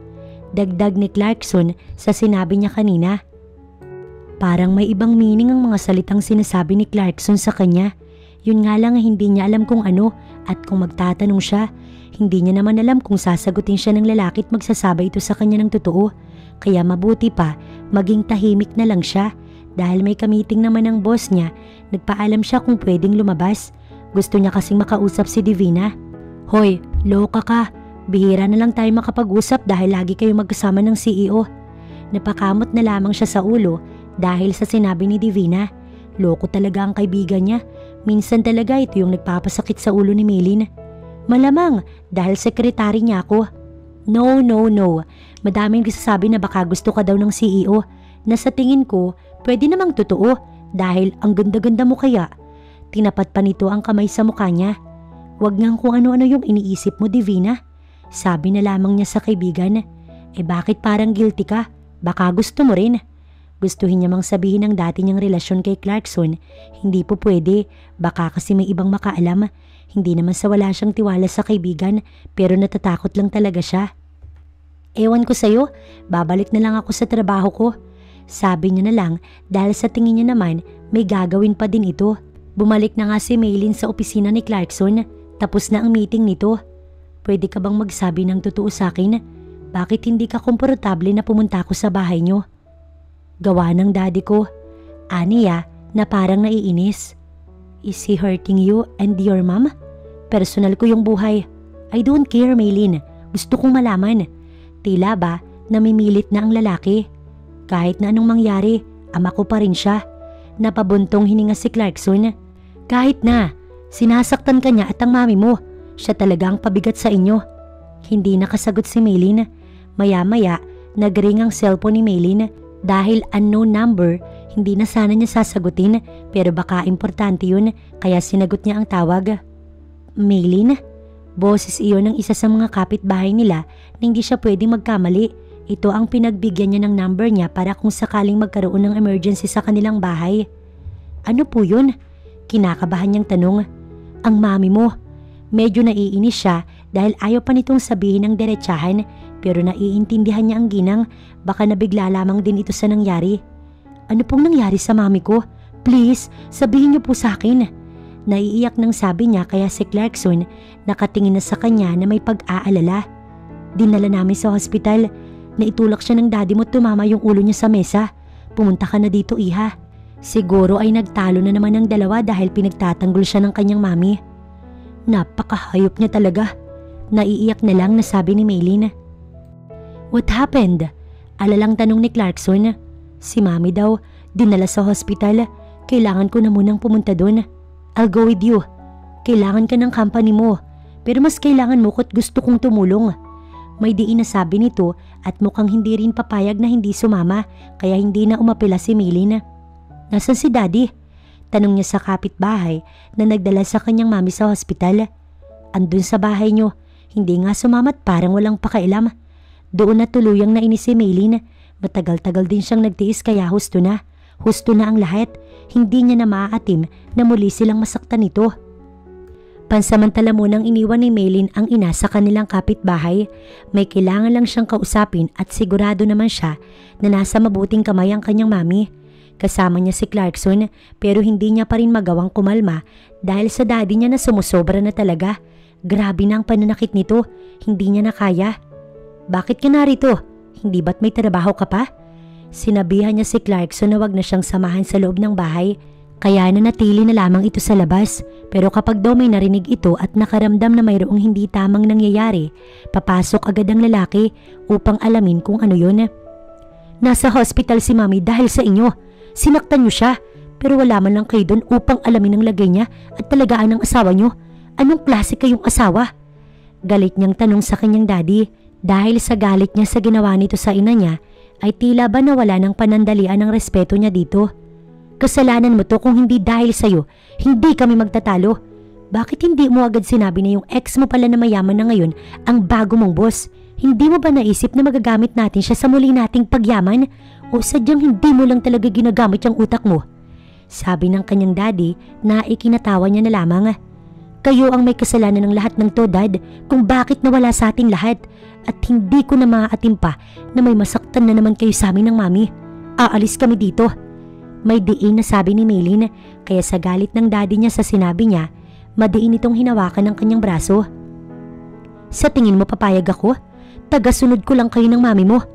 Dagdag ni Clarkson sa sinabi niya kanina. Parang may ibang meaning ang mga salitang sinasabi ni Clarkson sa kanya. Yun nga lang hindi niya alam kung ano at kung magtatanong siya, hindi niya naman alam kung sasagutin siya ng lalaki at magsasabay ito sa kanya ng totoo. Kaya mabuti pa maging tahimik na lang siya dahil may kamiting naman ng boss niya. Nagpaalam siya kung pwedeng lumabas. Gusto niya kasing makausap si Divina. Hoy, loka ka. Bihira na lang tayo makapag-usap dahil lagi kayo magkasama ng CEO. Napakamot na lamang siya sa ulo dahil sa sinabi ni Divina. Loko talaga ang kaibigan niya. Minsan talaga ito yung nagpapasakit sa ulo ni Maylin. Malamang dahil sekretary niya ako. No. Madaming nagsasabi na baka gusto ka daw ng CEO na sa tingin ko pwede namang totoo dahil ang ganda-ganda mo kaya. Tinapat pa nito ang kamay sa mukha niya. Wag ngang kung ano-ano yung iniisip mo, Divina. Sabi na lamang niya sa kaibigan. Bakit parang guilty ka? Baka gusto mo rin. Gustuhin niya mang sabihin ang dati niyang relasyon kay Clarkson. Hindi po pwede. Baka kasi may ibang makaalam. Hindi naman sa wala siyang tiwala sa kaibigan pero natatakot lang talaga siya. Ewan ko sa'yo, babalik na lang ako sa trabaho ko. Sabi niya na lang dahil sa tingin niya naman may gagawin pa din ito. Bumalik na nga si Maylin sa opisina ni Clarkson. Tapos na ang meeting nito. Pwede ka bang magsabi ng totoo sa akin? Bakit hindi ka komportable na pumunta ako sa bahay niyo? Gawa ng daddy ko. Aniya na parang naiinis. Is he hurting you and your mom? Personal ko yung buhay. I don't care, Maylin. Gusto kong malaman. Tila ba namimilit na ang lalaki? Kahit na anong mangyari, ama ko pa rin siya. Napabuntong hininga si Clarkson. Kahit na, sinasaktan ka niya at ang mami mo. Siya talaga ang pabigat sa inyo. Hindi nakasagot si Maylin. Maya-maya, nagring ang cellphone ni Maylin. Dahil unknown number, hindi na sana niya sasagutin pero baka importante yun kaya sinagot niya ang tawag. Maylin? Boses iyon ng isa sa mga kapitbahay nila na hindi siya pwedeng magkamali. Ito ang pinagbigyan niya ng number niya para kung sakaling magkaroon ng emergency sa kanilang bahay. Ano po yun? Kinakabahan niyang tanong. Ang mami mo. Medyo naiinis siya dahil ayaw pa nitong sabihin ng diretsahan pero naiintindihan niya ang ginang. Baka nabigla lamang din ito sa nangyari. Ano pong nangyari sa mami ko? Please, sabihin niyo po sa akin. Naiiyak nang sabi niya kaya si Clarkson nakatingin na sa kanya na may pag-aalala. Dinala namin sa hospital. Naitulak siya ng daddy mo at tumama yung ulo niya sa mesa. Pumunta ka na dito, iha. Siguro ay nagtalo na naman ng dalawa dahil pinagtatanggol siya ng kanyang mami. Napakahayop niya talaga. Naiiyak na lang na sabi ni Maylin. What happened? Alalang tanong ni Clarkson. Si mami daw, dinala sa hospital. Kailangan ko na munang pumunta doon. I'll go with you. Kailangan ka ng company mo. Pero mas kailangan mo ko't gusto kong tumulong. May diin na sabi nito at mukhang hindi rin papayag na hindi sumama kaya hindi na umapila si Maylin. Nasaan si daddy? Tanong niya sa kapitbahay na nagdala sa kanyang mami sa hospital. Andun sa bahay niyo. Hindi nga sumamat parang walang pakailam. Doon na tuluyang nainis si Maylin. Matagal-tagal din siyang nagtiis kaya husto na. Husto na ang lahat. Hindi niya na maaatim na muli silang masaktan nito. Pansamantala munang iniwan ni Maylin ang ina sa kanilang kapitbahay. May kailangan lang siyang kausapin at sigurado naman siya na nasa mabuting kamay ang kanyang mami. Kasama niya si Clarkson pero hindi niya pa rin magawang kumalma dahil sa daddy niya na sumusobra na talaga. Grabe na ang pananakit nito, hindi niya na kaya. Bakit ka narito? Hindi ba't may trabaho ka pa? Sinabihan niya si Clarkson na wag na siyang samahan sa loob ng bahay. Kaya nanatili na lamang ito sa labas pero kapag daw may narinig ito at nakaramdam na mayroong hindi tamang nangyayari, papasok agad ang lalaki upang alamin kung ano yun. Nasa hospital si mami dahil sa inyo. Sinaktan niyo siya pero wala man lang kayo doon upang alamin ang lagay niya at talagaan ng asawa niyo. Anong klase kayong asawa? Galit niyang tanong sa kanyang daddy. Dahil sa galit niya sa ginawa nito sa ina niya ay tila ba nawala ng panandalian ng respeto niya dito. Kasalanan mo to kung hindi dahil sa'yo, hindi kami magtatalo. Bakit hindi mo agad sinabi na yung ex mo pala na mayaman na ngayon ang bago mong boss? Hindi mo ba naisip na magagamit natin siya sa muli nating pagyaman? O sadyang hindi mo lang talaga ginagamit yung utak mo? Sabi ng kanyang daddy na ikinatawa niya na lamang. Kayo ang may kasalanan ng lahat ng to, Dad, kung bakit nawala sa ating lahat. At hindi ko na maaatim pa na may masaktan na naman kayo sa amin ng mami. Aalis kami dito. May diin na sabi ni Maylin kaya sa galit ng daddy niya sa sinabi niya, madiin itong hinawakan ng kanyang braso. Sa tingin mo papayag ako? Tagasunod ko lang kayo ng mami mo.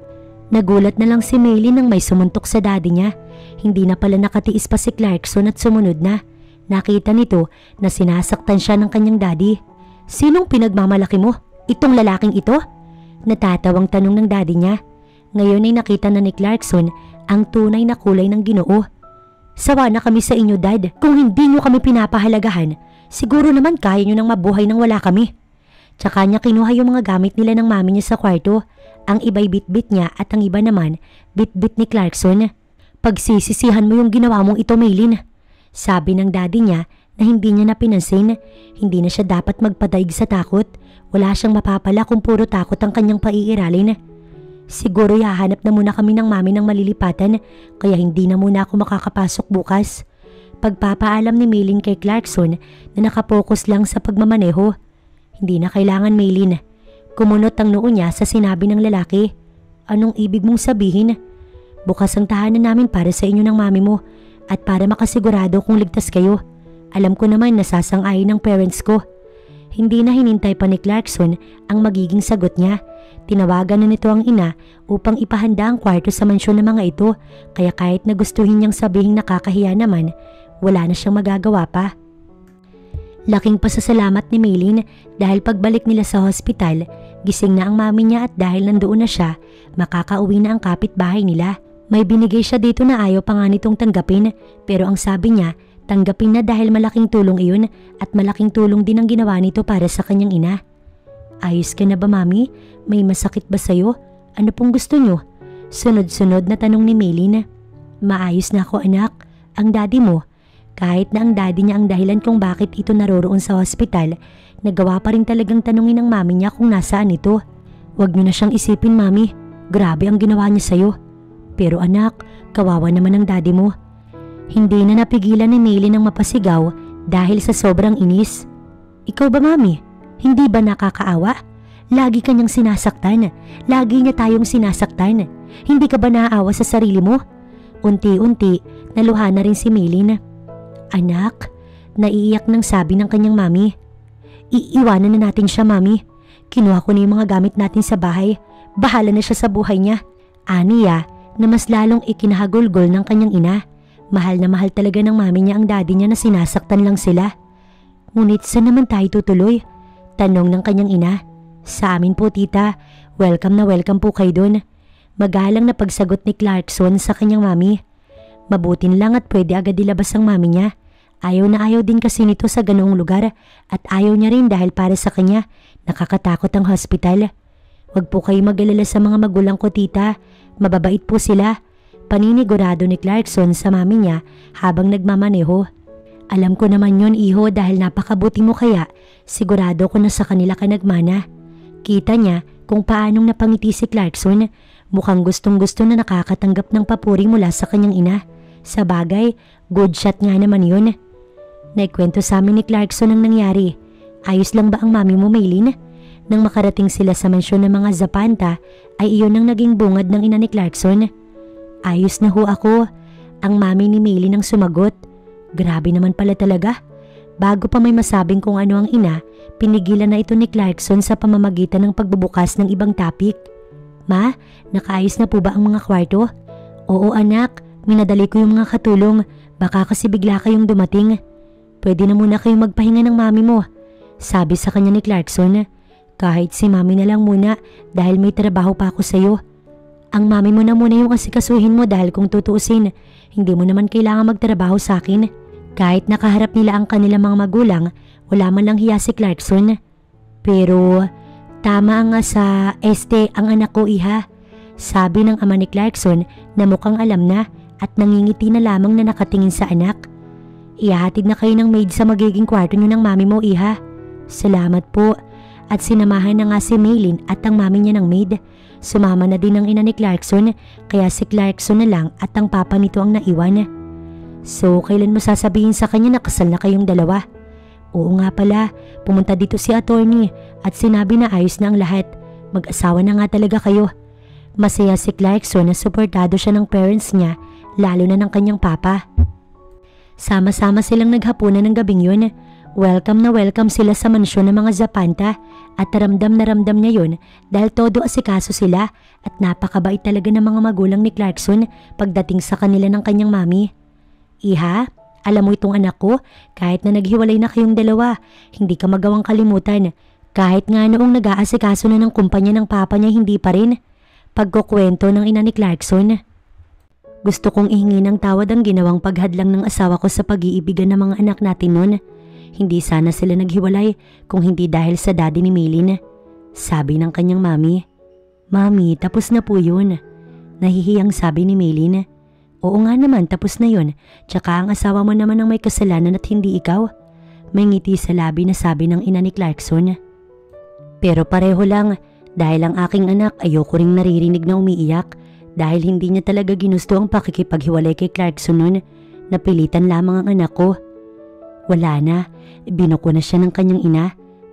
Nagulat na lang si Maylin nang may sumuntok sa daddy niya. Hindi na pala nakatiis pa si Clarkson at sumunod na. Nakita nito na sinasaktan siya ng kanyang daddy. Sinong pinagmamalaki mo? Itong lalaking ito? Natatawang tanong ng daddy niya. Ngayon ay nakita na ni Clarkson ang tunay na kulay ng Ginoo. Sawa na kami sa inyo, Dad. Kung hindi nyo kami pinapahalagahan, siguro naman kaya nyo nang mabuhay nang wala kami. Tsaka niya kinuha yung mga gamit nila ng mami niya sa kwarto. Ang iba'y bitbit niya at ang iba naman bitbit ni Clarkson. Pagsisisihan mo yung ginawa mong ito, Maylin. Sabi ng daddy niya na hindi niya napinansin. Hindi na siya dapat magpadaig sa takot. Wala siyang mapapala kung puro takot ang kanyang paiiralin. Siguro hahanap na muna kami ng mami ng malilipatan kaya hindi na muna ako makakapasok bukas. Pagpapaalam ni Maylin kay Clarkson na nakapokus lang sa pagmamaneho. Hindi na kailangan, Maylin. Kumunot ang noo niya sa sinabi ng lalaki. Anong ibig mong sabihin? Bukas ang tahanan namin para sa inyo ng mami mo at para makasigurado kung ligtas kayo. Alam ko naman na sasang-ayon ng parents ko. Hindi na hinintay pa ni Clarkson ang magiging sagot niya. Tinawagan na nito ang ina upang ipahanda ang kwarto sa mansyon ng mga ito kaya kahit na gustuhin niyang sabihing nakakahiya naman, wala na siyang magagawa pa. Laking pasasalamat ni Maylin dahil pagbalik nila sa hospital, gising na ang mami niya at dahil nandoon na siya, makakauwi na ang kapitbahay nila. May binigay siya dito na ayaw pa nga nitong tanggapin pero ang sabi niya, tanggapin na dahil malaking tulong iyon at malaking tulong din ang ginawa nito para sa kanyang ina. Ayos ka na ba, mami? May masakit ba sa'yo? Ano pong gusto niyo? Sunod-sunod na tanong ni Maylin. Maayos na ako, anak. Ang daddy mo. Kahit na ang daddy niya ang dahilan kung bakit ito naroroon sa hospital, nagawa pa rin talagang tanungin ng mami niya kung nasaan ito. Huwag niyo na siyang isipin, mami. Grabe ang ginawa niya sa'yo. Pero anak, kawawa naman ang daddy mo. Hindi na napigilan ni Maylin ang mapasigaw dahil sa sobrang inis. Ikaw ba, mami? Hindi ba nakakaawa? Lagi kanyang sinasaktan. Lagi niya tayong sinasaktan. Hindi ka ba naaawa sa sarili mo? Unti-unti, naluha na rin si Maylin. Anak, naiiyak nang sabi ng kanyang mami. Iiwanan na natin siya, mami. Kinuha ko na yung mga gamit natin sa bahay. Bahala na siya sa buhay niya. Aniya na mas lalong ikinahagulgol ng kanyang ina. Mahal na mahal talaga ng mami niya ang daddy niya na sinasaktan lang sila. Ngunit saan naman tayo tutuloy? Tanong ng kanyang ina. Sa amin po, tita. Welcome na welcome po kayo doon. Magalang na pagsagot ni Clarkson sa kanyang mami. Mabutin lang at pwede agad ilabas ang mami niya. Ayaw na ayaw din kasi nito sa ganoong lugar at ayaw niya rin dahil para sa kanya nakakatakot ang hospital. Huwag po kayo mag-alala sa mga magulang ko, tita. Mababait po sila. Paninigurado ni Clarkson sa mami niya habang nagmamaneho. Alam ko naman yon, iho, dahil napakabuti mo kaya sigurado ko na sa kanila ka nagmana. Kita niya kung paanong napangiti si Clarkson. Mukhang gustong-gusto na nakakatanggap ng papuri mula sa kanyang ina. Sa bagay, good shot nga naman yun. Naikwento sa amin ni Clarkson ang nangyari. Ayos lang ba ang mami mo, Maylin? Nang makarating sila sa mansyon ng mga Zapanta, ay iyon ang naging bungad ng ina ni Clarkson. Ayos na ho ako. Ang mami ni Maylin ang sumagot. Grabe naman pala talaga. Bago pa may masabing kung ano ang ina, pinigilan na ito ni Clarkson sa pamamagitan ng pagbubukas ng ibang topic. Ma, nakaayos na po ba ang mga kwarto? Oo anak, minadali ko yung mga katulong. Baka kasi bigla kayong dumating. Pwede na muna kayong magpahinga ng mami mo. Sabi sa kanya ni Clarkson. Kahit si mami na lang muna dahil may trabaho pa ako sa'yo. Ang mami mo na muna yung asikasuhin mo dahil kung tutuusin, hindi mo naman kailangan magtrabaho sa akin. Kahit nakaharap nila ang kanilang mga magulang, wala man lang hiya si Clarkson. Pero tama nga sa ang anak ko, iha. Sabi ng ama ni Clarkson na mukhang alam na at nangingiti na lamang na nakatingin sa anak. Ihahatid na kayo ng maid sa magiging kwarto niyo ng mami mo, iha. Salamat po. At sinamahan na nga si Maylin at ang mami niya ng maid. Sumama na din ang ina ni Clarkson kaya si Clarkson na lang at ang papa nito ang naiwan. So kailan mo sasabihin sa kanya na kasal na kayong dalawa? Oo nga pala, pumunta dito si attorney at sinabi na ayos na ang lahat. Mag-asawa na nga talaga kayo. Masaya si Clarkson na suportado siya ng parents niya, lalo na ng kanyang papa. Sama-sama silang naghapunan ng gabing yun. Welcome na welcome sila sa mansyon ng mga Zapanta at ramdam na ramdam niya yun dahil todo asikaso sila at napakabait talaga ng mga magulang ni Clarkson pagdating sa kanila ng kanyang mami. Iha, alam mo itong anak ko, kahit na naghiwalay na kayong dalawa, hindi ka magawang kalimutan. Kahit nga noong nag-aasikaso na ng kumpanya ng papa niya, hindi pa rin. Pagkukwento ng ina ni Clarkson. Gusto kong ihingi ng tawad ang ginawang paghadlang ng asawa ko sa pag-iibigan ng mga anak natin noon. Hindi sana sila naghiwalay kung hindi dahil sa daddy ni Maylin. Sabi ng kanyang mami. Mami, tapos na po yun. Nahihiyang sabi ni Maylin. Oo nga naman, tapos na yun. Tsaka ang asawa mo naman ang may kasalanan at hindi ikaw. May ngiti sa labi na sabi ng ina ni Clarkson. Pero pareho lang, dahil ang aking anak ayoko ring naririnig na umiiyak dahil hindi niya talaga ginusto ang pakikipaghiwalay kay Clarkson noon. Napilitan lamang ang anak ko. Wala na, binuko na siya ng kanyang ina.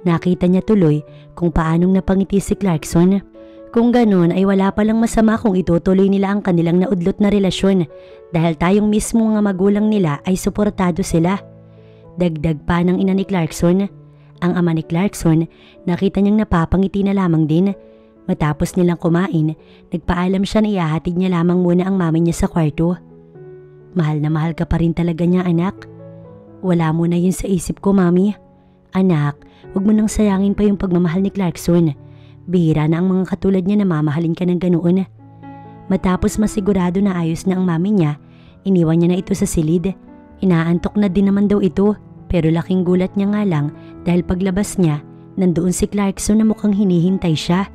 Nakita niya tuloy kung paanong napangiti si Clarkson. Kung ganun ay wala palang masama kung itutuloy nila ang kanilang naudlot na relasyon dahil tayong mismo mga magulang nila ay suportado sila. Dagdag pa ng ina ni Clarkson. Ang ama ni Clarkson nakita niyang napapangiti na lamang din. Matapos nilang kumain, nagpaalam siya na ihahatid niya lamang muna ang mami niya sa kwarto. Mahal na mahal ka pa rin talaga niya, anak. Wala mo na yun sa isip ko, mami. Anak, huwag mo nang sayangin pa yung pagmamahal ni Clarkson. Bihira na ang mga katulad niya na mamahalin ka ng ganoon. Matapos masigurado na ayos na ang mami niya, iniwan niya na ito sa silid. Inaantok na din naman daw ito, pero laking gulat niya nga lang dahil paglabas niya, nandoon si Clarkson na mukhang hinihintay siya.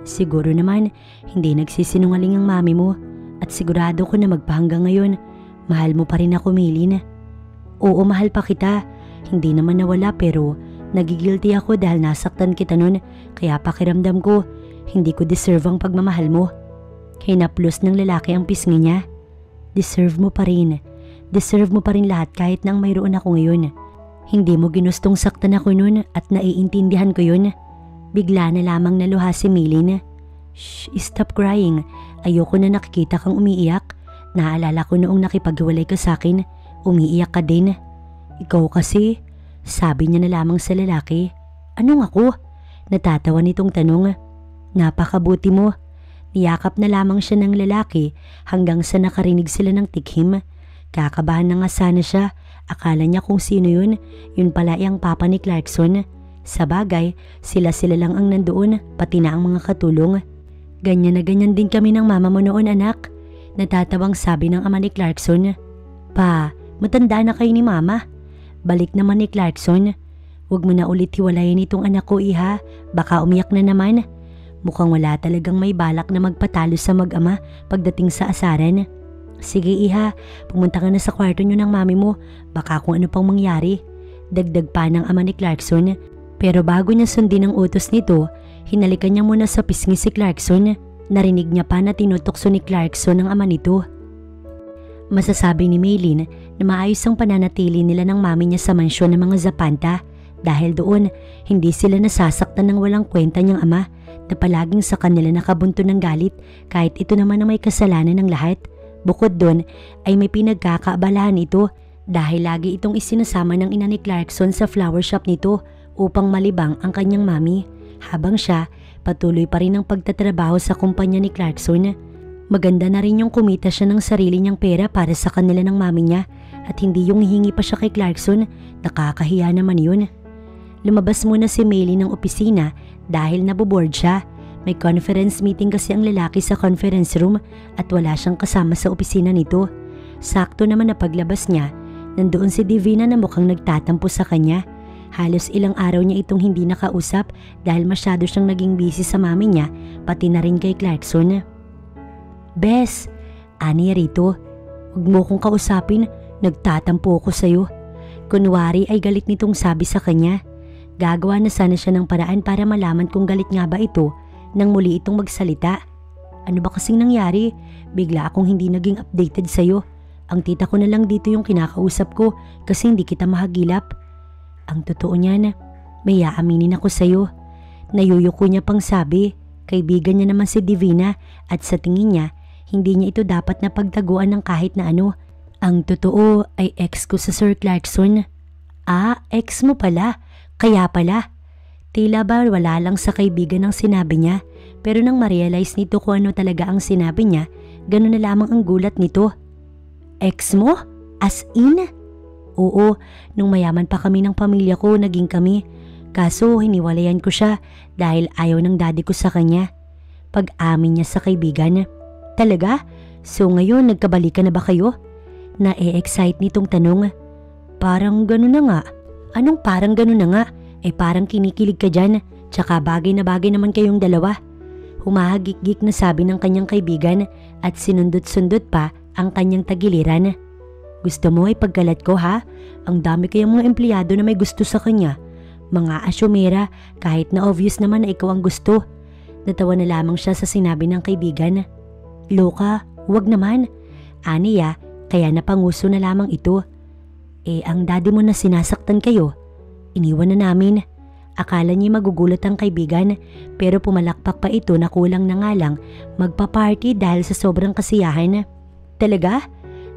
Siguro naman, hindi nagsisinungaling ang mami mo at sigurado ko na magpahanggang ngayon, mahal mo pa rin ako, Maylin. Oo, mahal pa kita. Hindi naman nawala pero nagigilty ako dahil nasaktan kita nun kaya pakiramdam ko hindi ko deserve ang pagmamahal mo. Hinaplos ng lalaki ang pisngi niya. Deserve mo pa rin. Deserve mo pa rin lahat kahit nang mayroon ako ngayon. Hindi mo ginustong saktan ako nun at naiintindihan ko yun. Bigla na lamang naluha si Maylin. Shh, stop crying. Ayoko na nakikita kang umiiyak. Naalala ko noong nakipaghiwalay ka sa akin, umiiyak ka din. Ikaw kasi, sabi niya na lamang sa lalaki. Anong ako? Natatawa nitong tanong. Napakabuti mo. Niyakap na lamang siya ng lalaki hanggang sa nakarinig sila ng tikhim. Kakabahan na nga sana siya. Akala niya kung sino yun. Yun pala ay ang papa ni Clarkson. Sa bagay, sila-sila lang ang nandoon, pati na ang mga katulong. Ganyan na ganyan din kami ng mama mo noon, anak. Natatawang sabi ng ama ni Clarkson. Pa, matanda na kayo ni mama. Balik naman ni Clarkson. Huwag mo na ulit hiwalayin itong anak ko, iha. Baka umiyak na naman. Mukhang wala talagang may balak na magpatalo sa mag-ama pagdating sa asaran. Sige, iha. Pumunta ka na sa kwarto niyo ng mami mo. Baka kung ano pang mangyari. Dagdag pa ng ama ni Clarkson. Pero bago niya sundin ang utos nito, hinalikan niya muna sa pisngi si Clarkson. Narinig niya pa na tinutokso ni Clarkson ang ama nito. Masasabi ni Maylin na maayos ang pananatili nila ng mami niya sa mansyon ng mga Zapanta dahil doon hindi sila nasasaktan ng walang kwenta niyang ama na palaging sa kanila nakabunto ng galit kahit ito naman ang may kasalanan ng lahat. Bukod doon ay may pinagkakaabalahan ito dahil lagi itong isinasama ng ina ni Clarkson sa flower shop nito upang malibang ang kanyang mami habang siya patuloy pa rin ang pagtatrabaho sa kumpanya ni Clarkson. Maganda na rin yung kumita siya ng sarili niyang pera para sa kanila ng mami niya at hindi yung hihingi pa siya kay Clarkson. Nakakahiya naman yun. Lumabas muna si Maylin ng opisina dahil naboboard siya. May conference meeting kasi ang lalaki sa conference room at wala siyang kasama sa opisina nito. Sakto naman na paglabas niya, nandoon si Divina na mukhang nagtatampo sa kanya. Halos ilang araw niya itong hindi nakausap dahil masyado siyang naging busy sa mami niya pati na rin kay Clarkson. Bes, ani rito, huwag mo kong kausapin, nagtatampo ko sa'yo. Kunwari ay galit nitong sabi sa kanya. Gagawa na sana siya ng paraan para malaman kung galit nga ba ito nang muli itong magsalita. Ano ba kasing nangyari? Bigla akong hindi naging updated sa'yo. Ang tita ko na lang dito yung kinakausap ko kasi hindi kita mahagilap. Ang totoo niyan, may aaminin ako sa'yo. Nayuyuko niya pang sabi, kaibigan niya naman si Divina at sa tingin niya, hindi niya ito dapat na pagtaguan ng kahit na ano. Ang totoo ay ex ko sa Sir Clarkson. Ah, ex mo pala. Kaya pala. Tila ba wala lang sa kaibigan ang sinabi niya, pero nang ma-realize nito kung ano talaga ang sinabi niya, ganun na lamang ang gulat nito. Ex mo? As in? Oo, nung mayaman pa kami ng pamilya ko, naging kami. Kaso hiniwalayan ko siya dahil ayaw ng daddy ko sa kanya. Pag-amin niya sa kaibigan. Talaga? So ngayon nagkabalikan na ba kayo? Na-e-excite nitong tanong. Parang gano'n na nga. Anong parang gano'n na nga? Parang kinikilig ka dyan. Tsaka bagay na bagay naman kayong dalawa. Humahagik-gik na sabi ng kanyang kaibigan at sinundot-sundot pa ang kanyang tagiliran. Gusto mo ipagkalat ko ha? Ang dami kayang mga empleyado na may gusto sa kanya. Mga asyomera kahit na obvious naman na ikaw ang gusto. Natawa na lamang siya sa sinabi ng kaibigan. Loka, wag naman. Aniya, kaya napanguso na lamang ito. Ang daddy mo na sinasaktan kayo. Iniwan na namin. Akala niya magugulat ang kaibigan pero pumalakpak pa ito na kulang na nga lang magpa-party dahil sa sobrang kasiyahan. Talaga?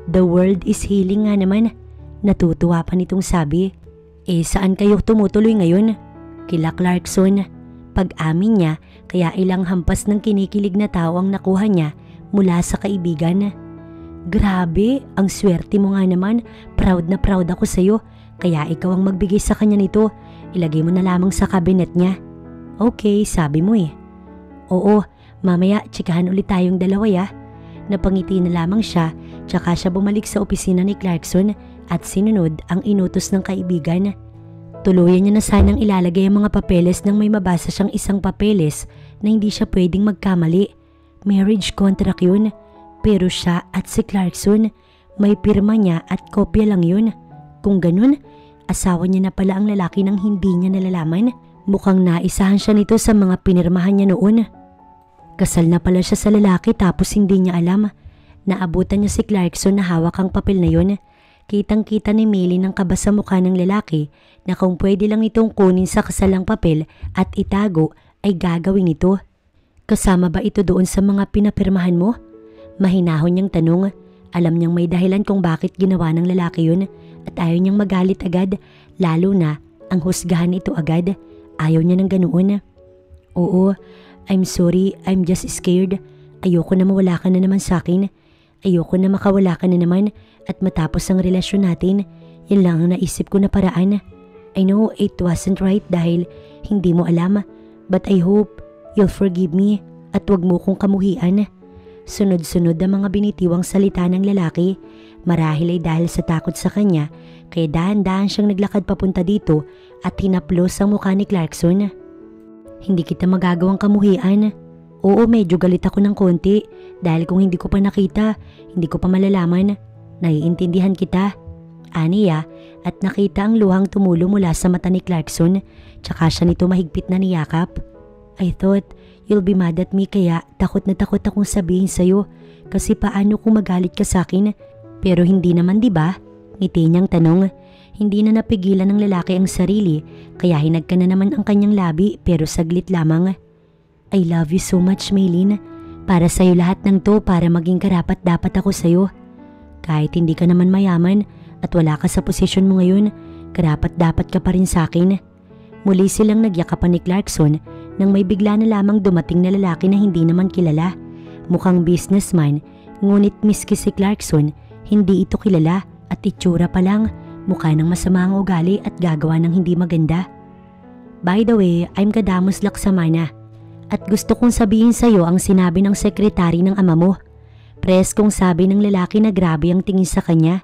The world is healing nga naman. Natutuwa pa nitong sabi. Saan kayo tumutuloy ngayon? Kila Clarkson. Pag-amin niya kaya ilang hampas ng kinikilig na tao ang nakuha niya mula sa kaibigan. Grabe, ang swerte mo nga naman. Proud na proud ako sa'yo. Kaya ikaw ang magbigay sa kanya nito. Ilagay mo na lamang sa cabinet niya. Okay, sabi mo Oo, mamaya tsikahan ulit tayong dalawa ya. Napangiti na lamang siya, tsaka siya bumalik sa opisina ni Clarkson at sinunod ang inutos ng kaibigan. Tuluyan niya na sanang ilalagay ang mga papeles nang may mabasa siyang isang papeles na hindi siya pwedeng magkamali. Marriage contract yun. Pero siya at si Clarkson, may pirma niya at kopya lang yun. Kung ganun, asawa niya na pala ang lalaki nang hindi niya nalalaman. Mukhang naisahan siya nito sa mga pinirmahan niya noon. Kasal na pala siya sa lalaki tapos hindi niya alam. Naabutan niya si Clarkson na hawak ang papel na yun. Kitang-kita ni Maylin ang kaba sa mukha ng lalaki na kung pwede lang itong kunin sa kasalang papel at itago ay gagawin ito. Kasama ba ito doon sa mga pinapirmahan mo? Mahinahon niyang tanong. Alam niyang may dahilan kung bakit ginawa ng lalaki yun at ayaw niyang magalit agad, lalo na ang husgahan ito agad. Ayaw niya ng ganoon. Oo, I'm sorry, I'm just scared. Ayoko na mawala ka na naman sa akin. Ayoko na makawala ka na naman at matapos ang relasyon natin. Yan lang ang naisip ko na paraan. I know it wasn't right dahil hindi mo alam, but I hope you'll forgive me at wag mo kong kamuhian. Sunod-sunod ang mga binitiwang salita ng lalaki. Marahil ay dahil sa takot sa kanya, kaya dahan-dahan siyang naglakad papunta dito at hinaplos ang mukha ni Clarkson. Hindi kita magagawang kamuhian. Oo, medyo galit ako ng konti dahil kung hindi ko pa nakita, hindi ko pa malalaman. Naiintindihan kita. Aniya at nakita ang luhang tumulo mula sa mata ni Clarkson, tsaka siya nito mahigpit na niyakap. I thought you'll be mad at me kaya takot na takot akong sabihin sa'yo kasi paano kung magalit ka sa akin? Pero hindi naman, 'di ba? Ngiti niyang tanong. Hindi na napigilan ng lalaki ang sarili kaya hinagka na naman ang kanyang labi pero saglit lamang. I love you so much, Maylin. Para sa'yo lahat ng to, para maging karapat dapat ako sa'yo. Kahit hindi ka naman mayaman at wala ka sa posisyon mo ngayon, karapat dapat ka pa rin sa akin. Muli silang nagyakapan ni Clarkson nang may bigla na lamang dumating na lalaki na hindi naman kilala. Mukhang businessman, ngunit miski si Clarkson, hindi ito kilala at itsura pa lang, mukha ng masama ang ugali at gagawa ng hindi maganda. By the way, I'm Kadamus Laksamana at gusto kong sabihin sa'yo ang sinabi ng sekretary ng ama mo. Preskong sabi ng lalaki na grabe ang tingin sa kanya.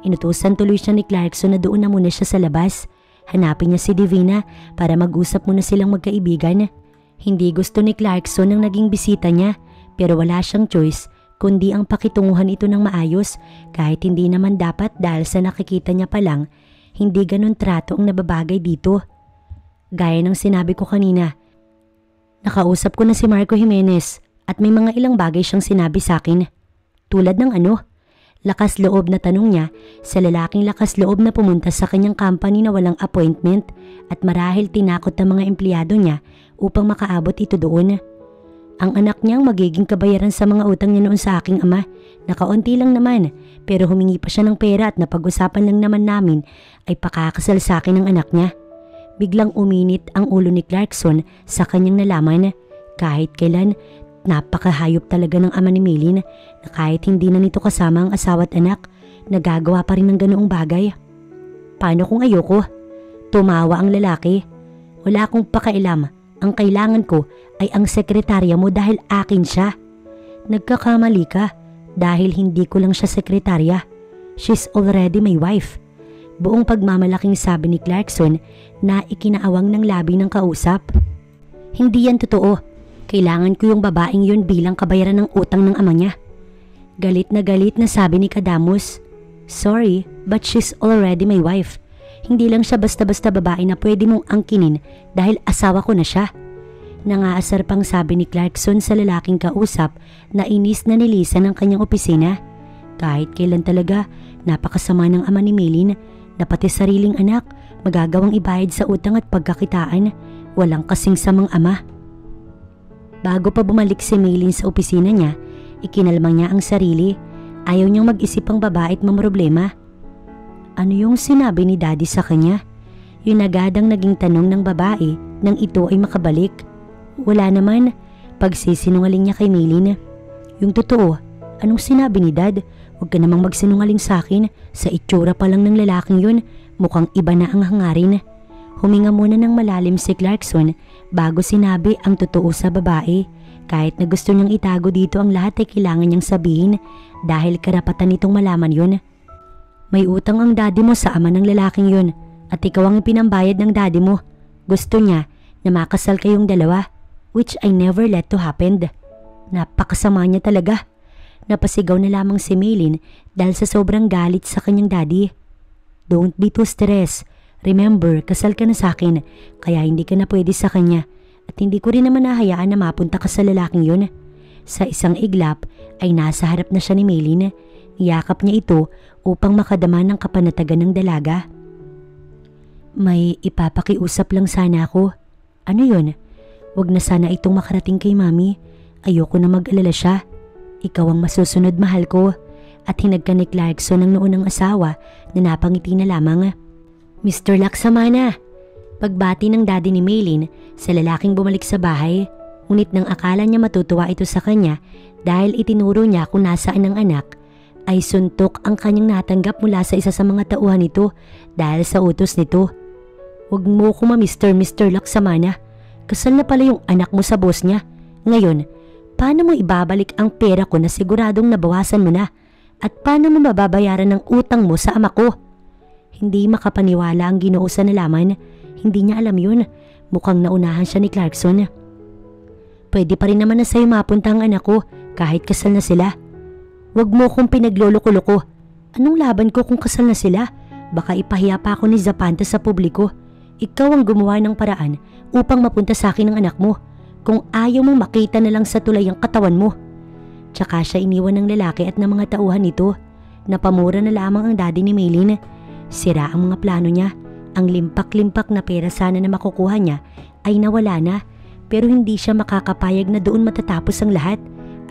Inutusan tuloy siya ni Clarkson na doon na muna siya sa labas. Hanapin niya si Divina para mag-usap muna silang magkaibigan. Hindi gusto ni Clarkson ang naging bisita niya pero wala siyang choice kundi ang pakitunguhan ito ng maayos kahit hindi naman dapat dahil sa nakikita niya pa lang, hindi ganun trato ang nababagay dito. Gaya ng sinabi ko kanina, nakausap ko na si Marco Jimenez at may mga ilang bagay siyang sinabi sa akin. Tulad ng ano? Lakas loob na tanong niya sa lalaking lakas loob na pumunta sa kanyang company na walang appointment at marahil tinakot ng mga empleyado niya upang makaabot ito doon. Ang anak niyang magiging kabayaran sa mga utang niya noon sa aking ama. Nakaunti lang naman pero humingi pa siya ng pera at napag-usapan lang naman namin ay pakakasal sa akin ng anak niya. Biglang uminit ang ulo ni Clarkson sa kanyang nalaman. Kahit kailan, napakahayop talaga ng ama ni Maylin na kahit hindi na nito kasama ang asawa at anak, nagagawa pa rin ng ganoong bagay. Paano kung ayoko? Tumawa ang lalaki. Wala akong pakailam. Ang kailangan ko ay ang sekretarya mo dahil akin siya. Nagkakamali ka dahil hindi ko lang siya sekretarya. She's already my wife. Buong pagmamalaking sabi ni Clarkson na ikinaawang ng labi ng kausap. Hindi yan totoo. Kailangan ko yung babaeng yun bilang kabayaran ng utang ng ama niya. Galit na sabi ni Kadamus. Sorry, but she's already my wife. Hindi lang siya basta-basta babae na pwede mong angkinin dahil asawa ko na siya. Nangaasar pang sabi ni Clarkson sa lalaking kausap na inis na nilisan ng kanyang opisina. Kahit kailan talaga, napakasama ng ama ni Maylin na pati sariling anak magagawang ibayad sa utang at pagkakitaan. Walang kasing samang ama. Bago pa bumalik si Maylin sa opisina niya, ikinalmang niya ang sarili. Ayaw niyang mag-isip ang babae at mamroblema. Ano yung sinabi ni Daddy sa kanya? Yun agad ang naging tanong ng babae nang ito ay makabalik. Wala naman, pagsisinungaling niya kay Maylin. Yung totoo, anong sinabi ni Dad? Huwag ka namang magsinungaling sa akin. Sa itsura pa lang ng lalaking yun, mukhang iba na ang hangarin. Huminga muna ng malalim si Clarkson bago sinabi ang totoo sa babae. Kahit na gusto niyang itago dito ang lahat ay kailangan niyang sabihin dahil karapatan nitong malaman yun. May utang ang daddy mo sa ama ng lalaking yun at ikaw ang pinambayad ng daddy mo. Gusto niya na makasal kayong dalawa, which I never let to happen. Napakasama niya talaga. Napasigaw na lamang si Maylin dahil sa sobrang galit sa kanyang daddy. Don't be too stressed. Remember, kasal ka na sa akin kaya hindi ka na pwede sa kanya at hindi ko rin naman nahayaan na mapunta ka sa lalaking yun. Sa isang iglap ay nasa harap na siya ni Maylin. Niyakap niya ito upang makadama ng kapanatagan ng dalaga. May ipapakiusap lang sana ako. Ano yun? Huwag na sana itong makarating kay Mami. Ayoko na mag-alala siya. Ikaw ang masusunod, mahal ko. At hinagka ni Clarkson ang noon ng asawa na napangiti na lamang. Mr. Laksamana. Pagbati ng daddy ni Maylin sa lalaking bumalik sa bahay. Ngunit nang akala niya matutuwa ito sa kanya dahil itinuro niya kung nasaan ang anak, ay suntok ang kanyang natanggap mula sa isa sa mga tauhan nito dahil sa utos nito. Huwag mo ko Mr. Laksamana. Kasal na pala yung anak mo sa boss niya. Ngayon, paano mo ibabalik ang pera ko na siguradong nabawasan mo na? At paano mo mababayaran ng utang mo sa ama ko? Hindi makapaniwala ang Ginoo sa nalaman. Hindi niya alam yun. Mukhang naunahan siya ni Clarkson. Pwede pa rin naman na sa'yo mapunta ang anak ko kahit kasal na sila. Huwag mo kong pinagloloko-loko. Anong laban ko kung kasal na sila? Baka ipahiya pa ako ni Zapanta sa publiko. Ikaw ang gumawa ng paraan upang mapunta sa akin ang anak mo. Kung ayaw mong makita na lang sa tulay ang katawan mo. Tsaka siya iniwan ng lalaki at ng mga tauhan nito. Napamura na lamang ang daddy ni Maylin. Sira ang mga plano niya. Ang limpak-limpak na pera sana na makukuha niya ay nawala na, pero hindi siya makakapayag na doon matatapos ang lahat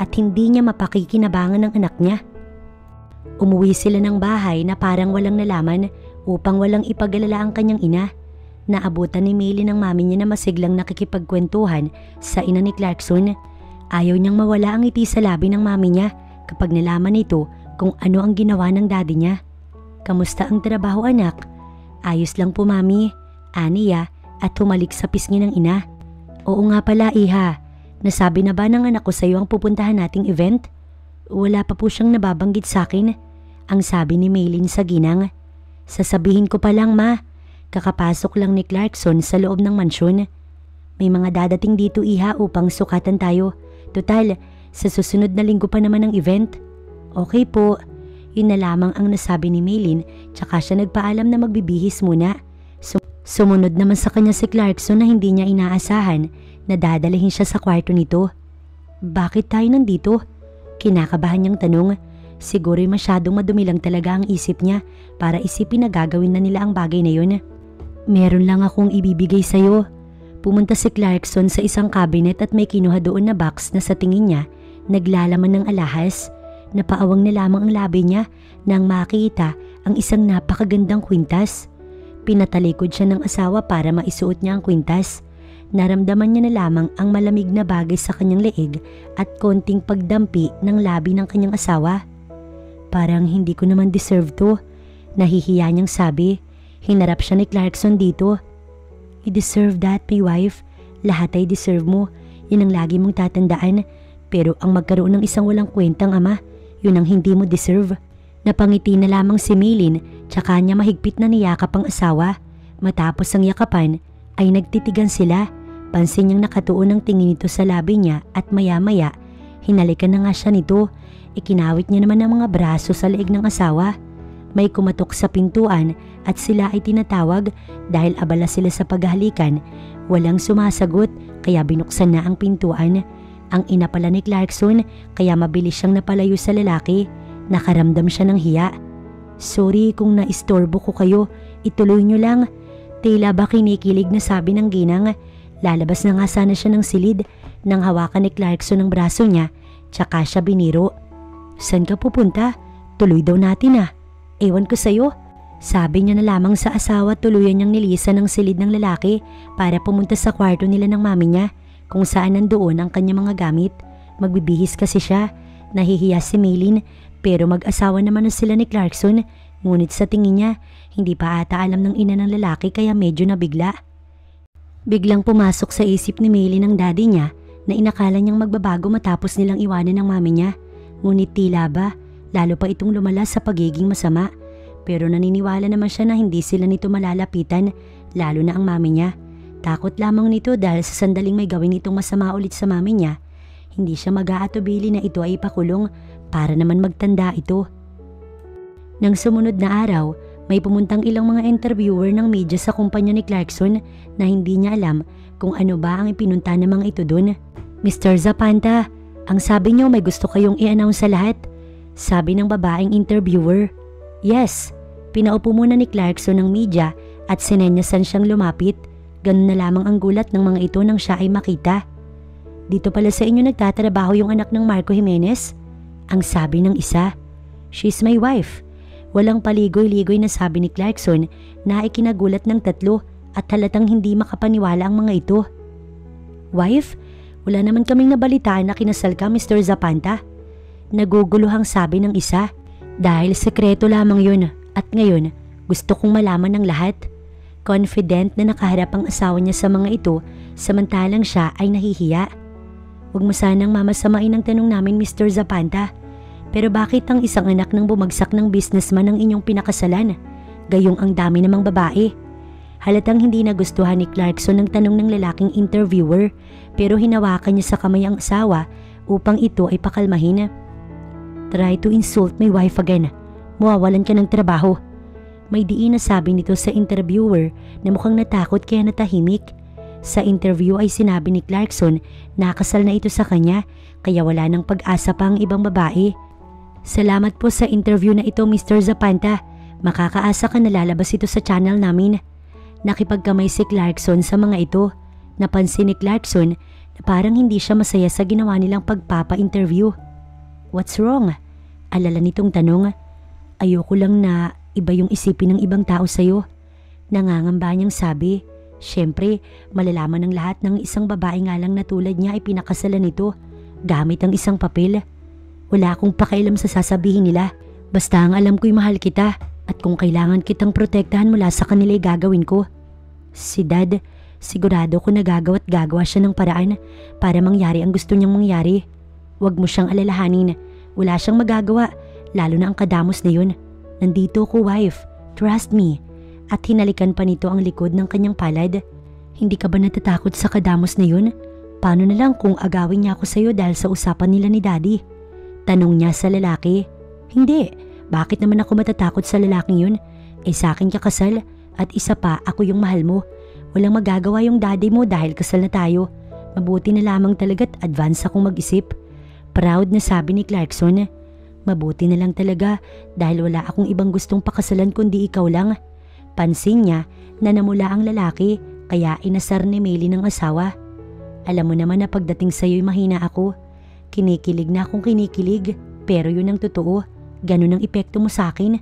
at hindi niya mapakikinabangan ng anak niya. Umuwi sila ng bahay na parang walang nalaman upang walang ipag-alala ang kanyang ina. Naabutan ni Maylin ang mami niya na masiglang nakikipagkwentuhan sa ina ni Clarkson. Ayaw niyang mawala ang ngiti sa labi ng mami niya kapag nalaman nito kung ano ang ginawa ng daddy niya. "Kamusta ang trabaho, anak?" "Ayos lang po, mami," aniya at humalik sa pisngi ng ina. "Oo nga pala, iha. Nasabi na ba ng anak ko sa iyo ang pupuntahan nating event?" "Wala pa po siyang nababanggit sa akin," ang sabi ni Maylin sa ginang. "Sasabihin ko pa lang, ma. Kakapasok lang ni Clarkson sa loob ng mansyon. May mga dadating dito, iha, upang sukatan tayo. Total, sa susunod na linggo pa naman ang event." "Okay po." Yun na lamang ang nasabi ni Maylin, tsaka siya nagpaalam na magbibihis muna. Sumunod naman sa kanya si Clarkson na hindi niya inaasahan na dadalhin siya sa kwarto nito. "Bakit tayo nandito?" Kinakabahan niyang tanong. Siguro'y masyadong madumi lang talaga ang isip niya para isipin na gagawin na nila ang bagay na yun. "Meron lang akong ibibigay sa'yo." Pumunta si Clarkson sa isang cabinet at may kinuha doon na box na sa tingin niya naglalaman ng alahas. Napaawang na lamang ang labi niya nang makita ang isang napakagandang kwintas. Pinatalikod siya ng asawa para maisuot niya ang kwintas. Naramdaman niya na lamang ang malamig na bagay sa kanyang leeg at konting pagdampi ng labi ng kanyang asawa. "Parang hindi ko naman deserve to," nahihiya niyang sabi. Hinarap siya ni Clarkson dito. "You deserve that, my wife. Lahat ay deserve mo. Yun ang lagi mong tatandaan. Pero ang magkaroon ng isang walang kwentang ama, yun ang hindi mo deserve." Napangiti na lamang si Maylin, tsaka niya mahigpit na niyakap ang asawa. Matapos ang yakapan ay nagtitigan sila. Pansin niyang nakatuon ang tingin nito sa labi niya at maya-maya hinalikan na nga siya nito. Ikinawit niya naman ang mga braso sa leeg ng asawa. May kumatok sa pintuan at sila ay tinatawag dahil abala sila sa paghahalikan. Walang sumasagot kaya binuksan na ang pintuan. Ang ina pala ni Clarkson kaya mabilis siyang napalayo sa lalaki. Nakaramdam siya ng hiya. "Sorry kung naistorbo ko kayo, ituloy niyo lang." Tila ba kinikilig na sabi ng ginang. Lalabas na nga sana siya ng silid nang hawakan ni Clarkson ang braso niya, tsaka siya biniro. "Saan ka pupunta? Tuloy daw natin ah." "Ewan ko sa'yo." Sabi niya na lamang sa asawa. Tuluyan niyang nilisan ng silid ng lalaki para pumunta sa kwarto nila ng mami niya kung saan nandoon ang kanyang mga gamit. Magbibihis kasi siya. Nahihiya si Maylin pero mag-asawa naman na sila ni Clarkson, ngunit sa tingin niya hindi pa ata alam ng ina ng lalaki kaya medyo nabigla. Biglang pumasok sa isip ni Maylin ang daddy niya na inakala niyang magbabago matapos nilang iwanan ng mami niya, ngunit tila ba lalo pa itong lumala sa pagiging masama. Pero naniniwala naman siya na hindi sila nito malalapitan, lalo na ang mami niya. Takot lamang nito dahil sa sandaling may gawin itong masama ulit sa mami niya, hindi siya mag-aatubili na ito ay ipakulong para naman magtanda ito. Nang sumunod na araw, may pumuntang ilang mga interviewer ng media sa kumpanya ni Clarkson na hindi niya alam kung ano ba ang ipinunta ng mga ito doon. "Mr. Zapanta, ang sabi niyo may gusto kayong i-announce sa lahat," sabi ng babaeng interviewer. "Yes." Pinaupo muna ni Clarkson ng media at sinenyasan siyang lumapit. Ganun na lamang ang gulat ng mga ito nang siya ay makita. "Dito pala sa inyo nagtatrabaho yung anak ng Marco Jimenez?" ang sabi ng isa. "She's my wife." Walang paligoy-ligoy na sabi ni Clarkson na ikinagulat ng tatlo at halatang hindi makapaniwala ang mga ito. "Wife? Wala naman kaming nabalitaan na kinasal ka, Mr. Zapanta." Naguguluhang sabi ng isa. "Dahil sekreto lamang yun at ngayon gusto kong malaman ng lahat." Confident na nakaharap ang asawa niya sa mga ito samantalang siya ay nahihiya. "Huwag mo sanang mamasamain ang tanong namin, Mr. Zapanta. Pero bakit ang isang anak ng bumagsak ng businessman ang inyong pinakasalan? Gayong ang dami namang babae." Halatang hindi nagustuhan ni Clarkson ang tanong ng lalaking interviewer pero hinawakan niya sa kamay ang asawa upang ito ay pakalmahin. "Try to insult my wife again. Mawawalan ka ng trabaho." May diin na sabi nito sa interviewer na mukhang natakot kaya natahimik. Sa interview ay sinabi ni Clarkson na kasal na ito sa kanya kaya wala nang pag-asa pa ang ibang babae. Salamat po sa interview na ito, Mr. Zapanta. Makakaasa ka na lalabas ito sa channel namin. Nakipagkamay si Clarkson sa mga ito. Napansin ni Clarkson na parang hindi siya masaya sa ginawa nilang pagpapa-interview. What's wrong? Alala nitong tanong. Ayoko lang na iba yung isipin ng ibang tao sa'yo. Nangangamba niyang sabi. Siyempre, malalaman ng lahat ng isang babae nga lang na tulad niya ay pinakasalan nito gamit ang isang papel. Wala akong pakialam sa sasabihin nila. Basta ang alam ko'y mahal kita at kung kailangan kitang protektahan mula sa kanila ay gagawin ko. Si Dad, sigurado ko na gagawa't gagawa siya ng paraan para mangyari ang gusto niyang mangyari. Huwag mo siyang alalahanin. Wala siyang magagawa, lalo na ang kadamos na yun. Nandito ko, wife. Trust me. At hinalikan pa nito ang likod ng kanyang palad. Hindi ka ba natatakot sa kadamos na yun? Paano na lang kung agawin niya ako sa'yo dahil sa usapan nila ni Daddy? Tanong niya sa lalaki. Hindi. Bakit naman ako matatakot sa lalaking yun? Sa akin ka kasal at isa pa ako yung mahal mo. Walang magagawa yung daddy mo dahil kasal na tayo. Mabuti na lamang talaga't advance akong mag-isip. Proud na sabi ni Clarkson. Mabuti na lang talaga dahil wala akong ibang gustong pakasalan kundi ikaw lang. Pansin niya na namula ang lalaki kaya inasar ni Maylin ang asawa. Alam mo naman na pagdating sa'yo'y mahina ako. Kinikilig na akong kinikilig pero yun ang totoo. Ganun ang epekto mo sa akin.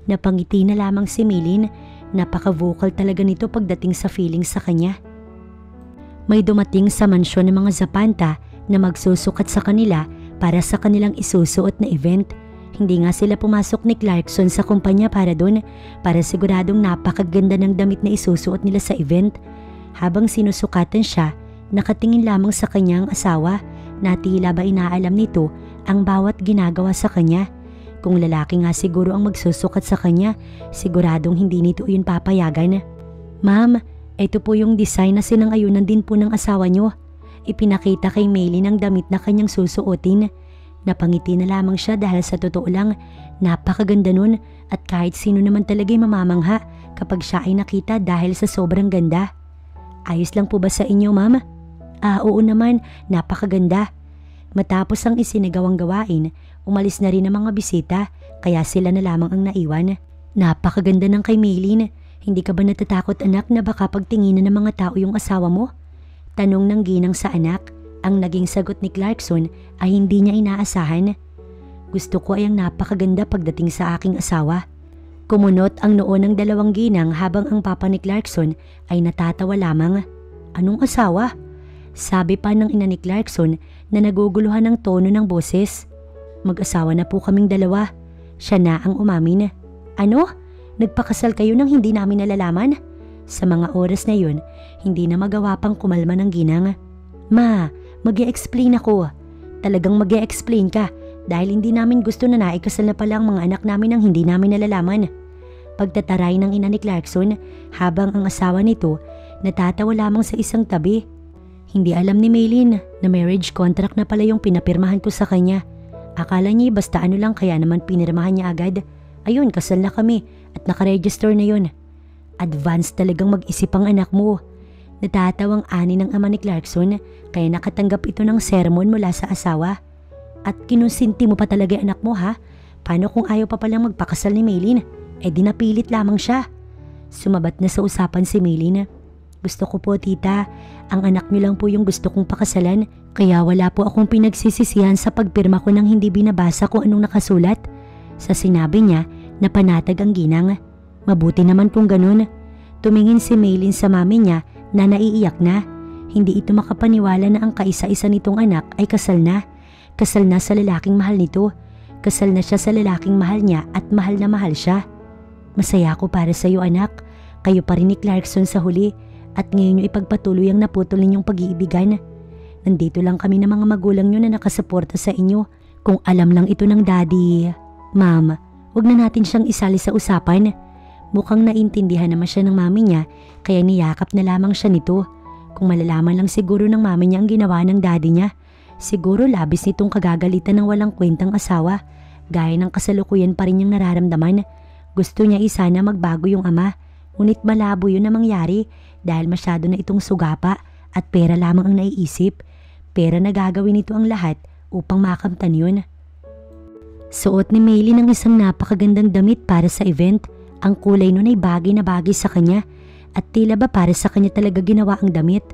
Napangiti na lamang si Maylin. Napaka-vocal talaga nito pagdating sa feelings sa kanya. May dumating sa mansyon ng mga Zapanta na magsusukat sa kanila para sa kanilang isusuot na event. Hindi nga sila pumasok ni Clarkson sa kumpanya para doon para siguradong napakaganda ng damit na isusuot nila sa event. Habang sinusukatan siya, nakatingin lamang sa kanyang asawa na tila ba inaalam nito ang bawat ginagawa sa kanya. Kung lalaki nga siguro ang magsusukat sa kanya, siguradong hindi nito yun papayagan. Ma'am, ito po yung design na sinang-ayunan din po ng asawa nyo. Ipinakita kay Maylin ang damit na kanyang susuotin. Napangiti na lamang siya dahil sa totoo lang, napakaganda nun at kahit sino naman talaga'y mamamangha kapag siya ay nakita dahil sa sobrang ganda. Ayos lang po ba sa inyo, ma'am? Oo naman, napakaganda. Matapos ang isinagawang gawain, umalis na rin ang mga bisita kaya sila na lamang ang naiwan. Napakaganda ng kay Maylin. Hindi ka ba natatakot anak na baka pagtinginan ng mga tao yung asawa mo? Tanong ng ginang sa anak. Ang naging sagot ni Clarkson ay hindi niya inaasahan. Gusto ko ay ang napakaganda pagdating sa aking asawa. Kumunot ang noo ng dalawang ginang habang ang papa ni Clarkson ay natatawa lamang. Anong asawa? Sabi pa ng ina ni Clarkson na naguguluhan ng tono ng boses. Mag-asawa na po kaming dalawa. Siya na ang umamin. Ano? Nagpakasal kayo nang hindi namin nalalaman? Sa mga oras na yun, hindi na magawa pang kumalma ng ginang. Ma, mag-e-explain ako. Talagang mag-e-explain ka dahil hindi namin gusto na naikasal na pala ang mga anak namin nang hindi namin nalalaman. Pagtataray ng ina ni Clarkson habang ang asawa nito natatawa lamang sa isang tabi. Hindi alam ni Maylin na marriage contract na pala yung pinapirmahan ko sa kanya. Akala niya basta ano lang kaya naman pinirmahan niya agad. Ayun, kasal na kami at nakaregister na yun. Advance talagang mag-isip ang anak mo. Natatawang ani ng ama ni Clarkson kaya nakatanggap ito ng sermon mula sa asawa. At kinusinti mo pa talaga anak mo ha? Paano kung ayaw pa palang magpakasal ni Maylin? Di napilit lamang siya. Sumabat na sa usapan si Maylin. Gusto ko po tita, ang anak niyo lang po yung gusto kong pakasalan kaya wala po akong pinagsisisihan sa pagpirma ko nang hindi binabasa kung anong nakasulat. Sa sinabi niya na panatag ang ginang. Mabuti naman kung ganun. Tumingin si Maylin sa mami niya na naiiyak na. Hindi ito makapaniwala na ang kaisa-isa nitong anak ay kasal na. Kasal na sa lalaking mahal nito. Kasal na siya sa lalaking mahal niya at mahal na mahal siya. Masaya ako para sa iyo anak. Kayo pa rin ni Clarkson sa huli at ngayon yung ipagpatuloy ang naputol ninyong pag-iibigan. Nandito lang kami ng mga magulang nyo na nakasuporta sa inyo. Kung alam lang ito ng daddy. Ma'am, wag na natin siyang isali sa usapan. Mukhang naintindihan naman siya ng mami niya kaya niyakap na lamang siya nito. Kung malalaman lang siguro ng mami niya ang ginawa ng daddy niya, siguro labis nitong kagagalitan ng walang kwentang asawa. Gaya ng kasalukuyan pa rin niyang nararamdaman. Gusto niya sana magbago yung ama, ngunit malabo yun na mangyari dahil masyado na itong sugapa at pera lamang ang naiisip. Pera na gagawin nito ang lahat upang makamtan yun. Suot ni Maylin ang isang napakagandang damit para sa event. Ang kulay nun ay bagay na bagay sa kanya at tila ba para sa kanya talaga ginawa ang damit.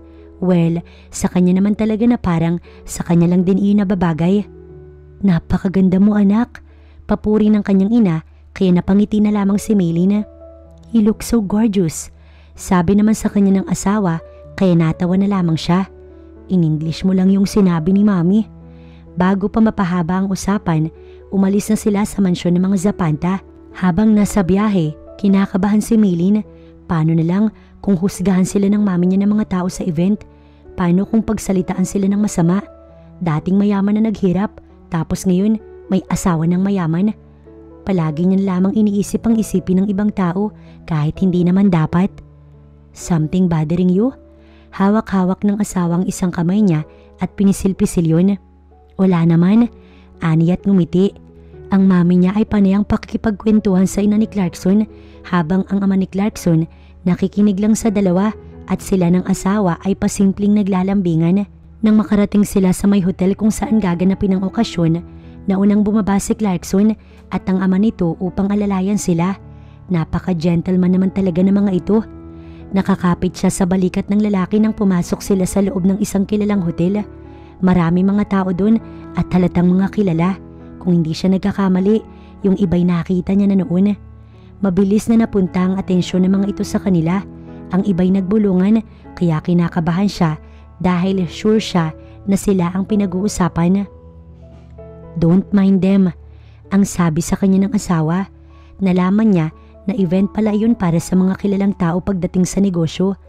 Well, sa kanya naman talaga na parang sa kanya lang din iyon nababagay. Napakaganda mo anak. Papuri ng kanyang ina kaya napangiti na lamang si Maylin. You look so gorgeous. Sabi naman sa kanya ng asawa kaya natawa na lamang siya. In English mo lang yung sinabi ni Mami. Bago pa mapahaba ang usapan, umalis na sila sa mansyon ng mga Zapanta. Habang nasa biyahe, kinakabahan si Maylin. Paano na lang kung husgahan sila ng mami niya ng mga tao sa event? Paano kung pagsalitaan sila ng masama? Dating mayaman na naghirap, tapos ngayon may asawa ng mayaman. Palagi niya lamang iniisip ang isipin ng ibang tao kahit hindi naman dapat. Something bothering you? Hawak-hawak ng asawang isang kamay niya at pinisil-pisil yun. Wala naman, ani at ngumiti. Ang mami niya ay panayang pakikipagkwentuhan sa ina ni Clarkson habang ang ama ni Clarkson nakikinig lang sa dalawa at sila ng asawa ay pasimpleng naglalambingan. Nang makarating sila sa may hotel kung saan gaganapin ang okasyon, naunang bumaba si Clarkson at ang ama nito upang alalayan sila. Napaka-gentleman naman talaga ng mga ito. Nakakapit siya sa balikat ng lalaki nang pumasok sila sa loob ng isang kilalang hotel. Marami mga tao doon at halatang mga kilala. Kung hindi siya nagkakamali, yung iba'y nakita niya na noon. Mabilis na napunta ang atensyon ng mga ito sa kanila. Ang iba'y nagbulungan kaya kinakabahan siya dahil sure siya na sila ang pinag-uusapan. Don't mind them, ang sabi sa kanya ng asawa. Nalaman niya na event pala yun para sa mga kilalang tao pagdating sa negosyo.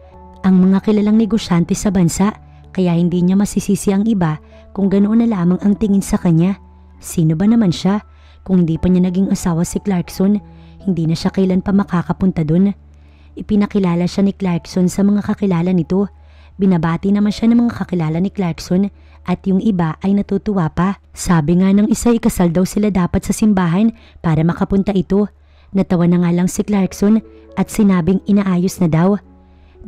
Ang mga kilalang negosyante sa bansa, kaya hindi niya masisisi ang iba kung ganoon na lamang ang tingin sa kanya. Sino ba naman siya? Kung hindi pa niya naging asawa si Clarkson, hindi na siya kailan pa makakapunta dun. Ipinakilala siya ni Clarkson sa mga kakilala nito. Binabati naman siya ng mga kakilala ni Clarkson at yung iba ay natutuwa pa. Sabi nga ng isa ikasal daw sila dapat sa simbahan para makapunta ito. Natawa na nga lang si Clarkson at sinabing inaayos na daw.